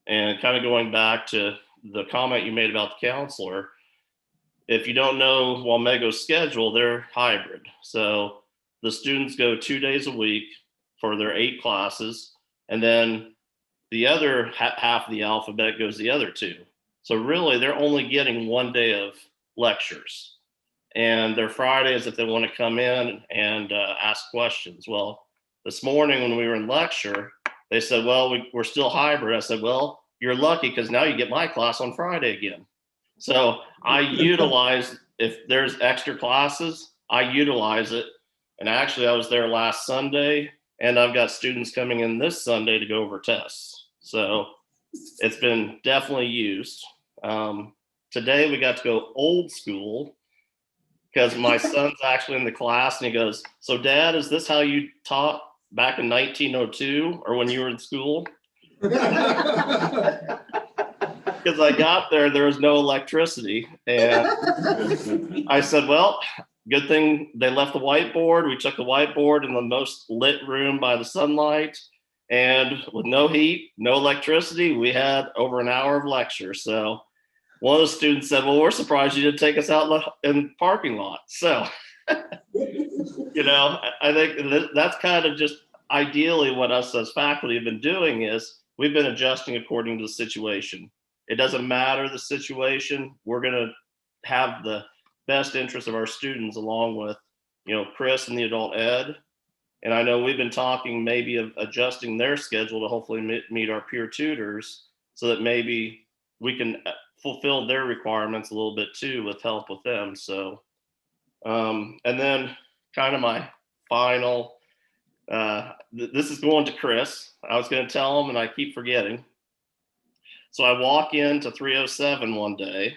And kind of going back to the comment you made about the counselor, if you don't know Walmego's schedule, they're hybrid. So the students go 2 days a week for their 8 classes, and then the other half of the alphabet goes the other 2. So really, they're only getting 1 day of lectures. And their Fridays if they want to come in and ask questions. Well, this morning when we were in lecture, they said, well, we're still hybrid. I said, well, you're lucky because now you get my class on Friday again. So I utilize, if there's extra classes, I utilize it. And actually I was there last Sunday and I've got students coming in this Sunday to go over tests. So it's been definitely used. Today we got to go old school because my son's actually in the class and he goes, so Dad, is this how you taught back in 1902 or when you were in school? Because I got there was no electricity. And I said, well, good thing they left the whiteboard. We took the whiteboard in the most lit room by the sunlight. And with no heat, no electricity, we had over an hour of lecture. So one of the students said, well, we're surprised you didn't take us out in the parking lot. So, I think that's kind of just ideally what us as faculty have been doing is we've been adjusting according to the situation. It doesn't matter the situation. We're going to have the best interest of our students along with, Chris and the adult ed. And I know we've been talking maybe of adjusting their schedule to hopefully meet our peer tutors so that maybe we can fulfill their requirements a little bit too with help with them. So And then kind of my final, this is going to Chris. I was going to tell him and I keep forgetting. So I walk into 307 one day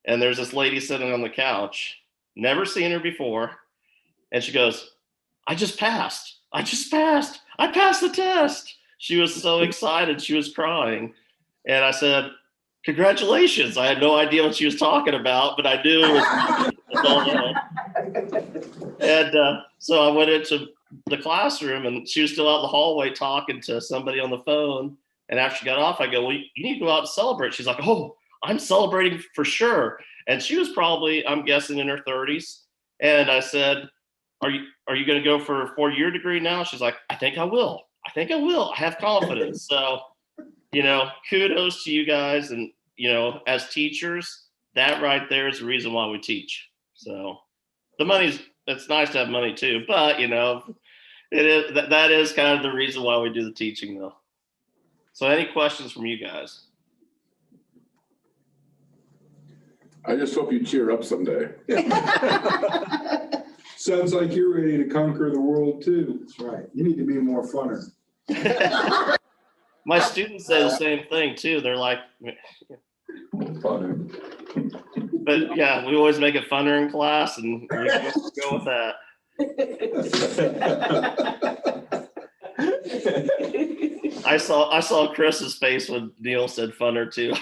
and there's this lady sitting on the couch, never seen her before. And she goes, I just passed. I passed the test. She was so excited. She was crying. And I said, congratulations. I had no idea what she was talking about, but I knew it was. And so I went into the classroom and she was still out in the hallway talking to somebody on the phone. And after she got off, I go, well, you need to go out and celebrate. She's like, oh, I'm celebrating for sure. And she was probably, I'm guessing, in her 30s. And I said, are you going to go for a 4-year degree now? She's like, I think I will. I have confidence. So, kudos to you guys. And, as teachers, that right there is the reason why we teach. So it's nice to have money too, but that is kind of the reason why we do the teaching though. So any questions from you guys? I just hope you cheer up someday. Sounds like you're ready to conquer the world too. That's right. You need to be more funner. My students say the same thing too. They're like, Funner. but yeah, we always make it funner in class and we go with that. I saw Chris's face when Neil said funner too.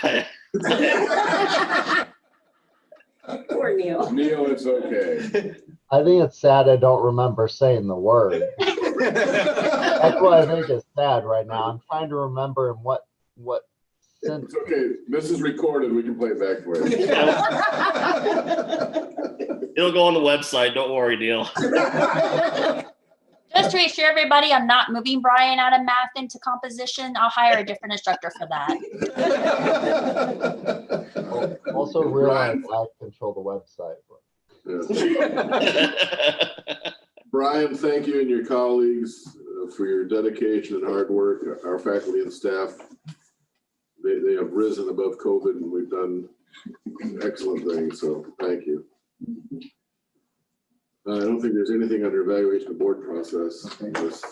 Poor Neil. Neil, it's okay. I think it's sad I don't remember saying the word. That's what I think is sad right now. I'm trying to remember in what sentence. It's okay. This is recorded. We can play it back for you. It'll go on the website. Don't worry, Neil. Just to reassure everybody, I'm not moving Brian out of math into composition. I'll hire a different instructor for that. Also realize I control the website. Yeah. Brian, thank you and your colleagues for your dedication and hard work. Our faculty and staff, they have risen above COVID and we've done excellent things. So thank you. I don't think there's anything under evaluation of board process. Just,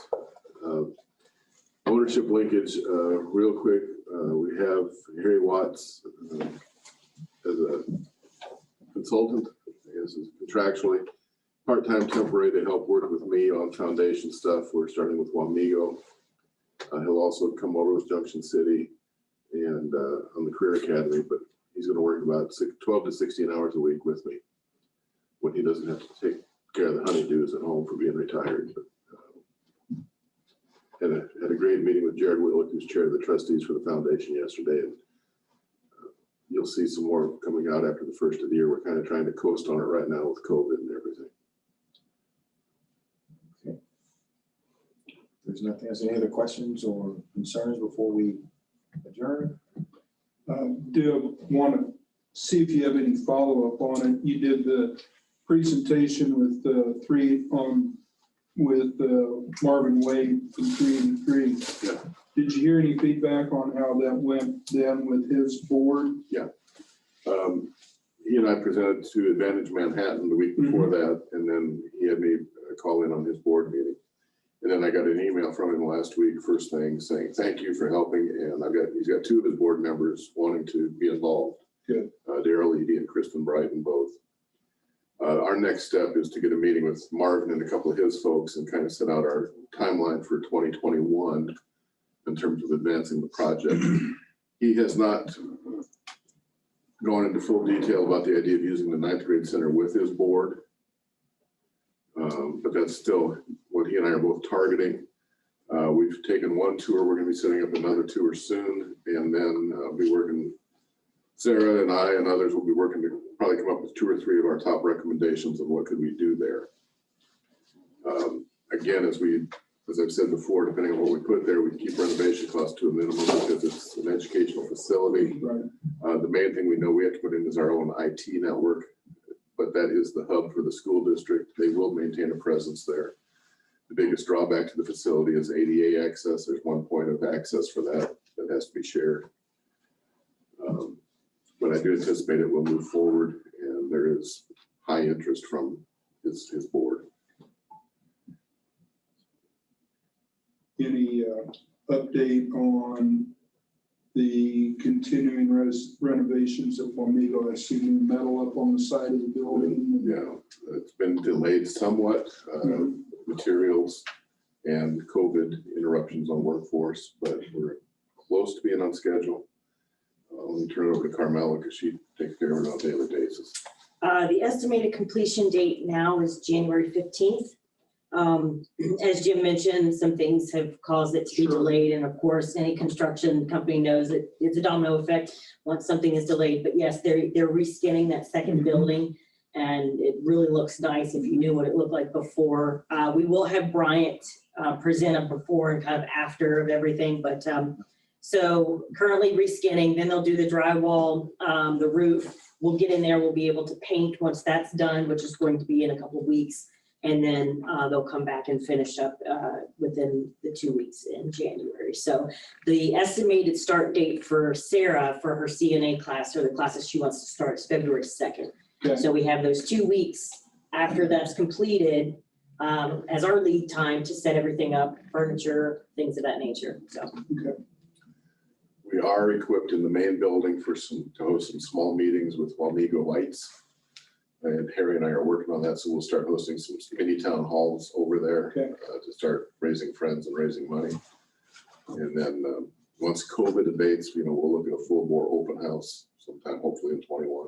ownership linkage, real quick. We have Harry Watts as a consultant, I guess contractually, part-time temporary to help work with me on foundation stuff. We're starting with Wamego. He'll also come over with Junction City and on the Career Academy, but he's going to work about 12 to 16 hours a week with me when he doesn't have to take care of the honeydews at home for being retired. But, had a great meeting with Jared Willick, who's chair of the trustees for the foundation yesterday. And you'll see some more coming out after the first of the year. We're kind of trying to coast on it right now with COVID and everything. Okay. If there's nothing else, any other questions or concerns before we adjourn? Deb, want to see if you have any follow-up on it. You did the presentation with Marvin Wade from 3 and 3. Yeah. Did you hear any feedback on how that went then with his board? Yeah. He and I presented to Advantage Manhattan the week before that, and then he had me call in on his board meeting. And then I got an email from him last week, first thing, saying, thank you for helping. And he's got 2 of his board members wanting to be involved. Good. Daryl Eady and Kristen Brighton both. Our next step is to get a meeting with Marvin and a couple of his folks and kind of set out our timeline for 2021 in terms of advancing the project. He has not gone into full detail about the idea of using the 9th grade center with his board. But that's still what he and I are both targeting. We've taken 1 tour. We're going to be setting up another tour soon, and then be working. Sarah and I and others will be working to probably come up with 2 or 3 of our top recommendations of what could we do there. Again, as I've said before, depending on what we put there, we keep renovation costs to a minimum because it's an educational facility. Right. The main thing we know we have to put in is our own IT network, but that is the hub for the school district. They will maintain a presence there. The biggest drawback to the facility is ADA access. There's 1 point of access for that has to be shared. But I do anticipate it will move forward, and there is high interest from his board. Any update on the continuing renovations at Wamego? I see new metal up on the side of the building. Yeah, it's been delayed somewhat, materials and COVID interruptions on workforce, but we're close to being on schedule. Let me turn it over to Carmela because she takes care of it on a daily basis. The estimated completion date now is January 15th. As Jim mentioned, some things have caused it to be delayed. And of course, any construction company knows that it's a domino effect once something is delayed. But yes, they're reskinning that second building, and it really looks nice if you knew what it looked like before. We will have Bryant present a before and kind of after of everything. But so currently reskinning, then they'll do the drywall, the roof. We'll get in there, we'll be able to paint once that's done, which is going to be in a couple of weeks. And then they'll come back and finish up within the 2 weeks in January. So the estimated start date for Sarah for her CNA class, or the classes she wants to start, is February 2nd. Okay. So we have those 2 weeks after that's completed as our lead time to set everything up, furniture, things of that nature. So. Okay. We are equipped in the main building to host some small meetings with Wamego Lights. And Harry and I are working on that, so we'll start hosting some mini town halls over there to start raising friends and raising money. And then once COVID abates, we'll look at a full bore open house sometime, hopefully in 21.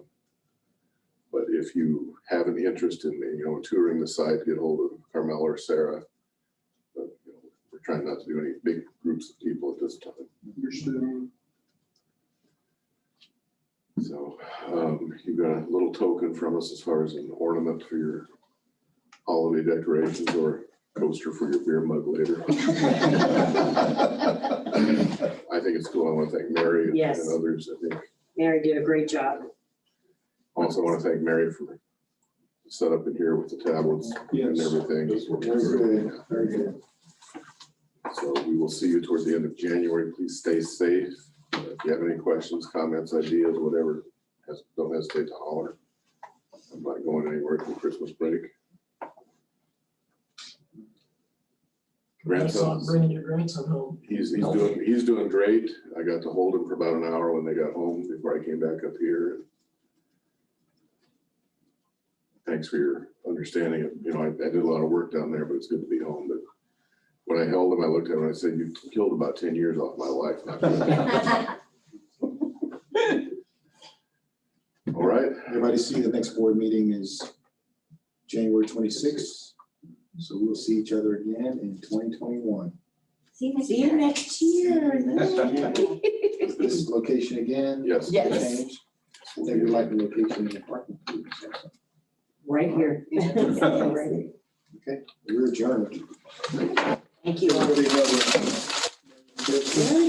But if you have any interest in touring the site, get hold of Carmel or Sarah. But, we're trying not to do any big groups of people at this time. Understood. So you got a little token from us as far as an ornament for your holiday decorations or coaster for your beer mug later. I think it's cool. I want to thank Mary and others. I think Mary did a great job. Also want to thank Mary for the setup in here with the tablets and everything. Very good. Very good. So we will see you towards the end of January. Please stay safe. If you have any questions, comments, ideas, whatever, don't hesitate to holler. I'm not going anywhere for Christmas break. Grandson, Bringing your grandson home. he's doing great. I got to hold him for about an hour when they got home before I came back up here. Thanks for your understanding. I did a lot of work down there, but it's good to be home. But when I held him, I looked at him and I said, "You killed about 10 years off my life." Not all right. Everybody see the next board meeting is January 26th. So we'll see each other again in 2021. See you next year. This location again? Yes. Change. They would like the location in the parking. Right here. Okay, we're adjourned. Thank you. Everybody have a-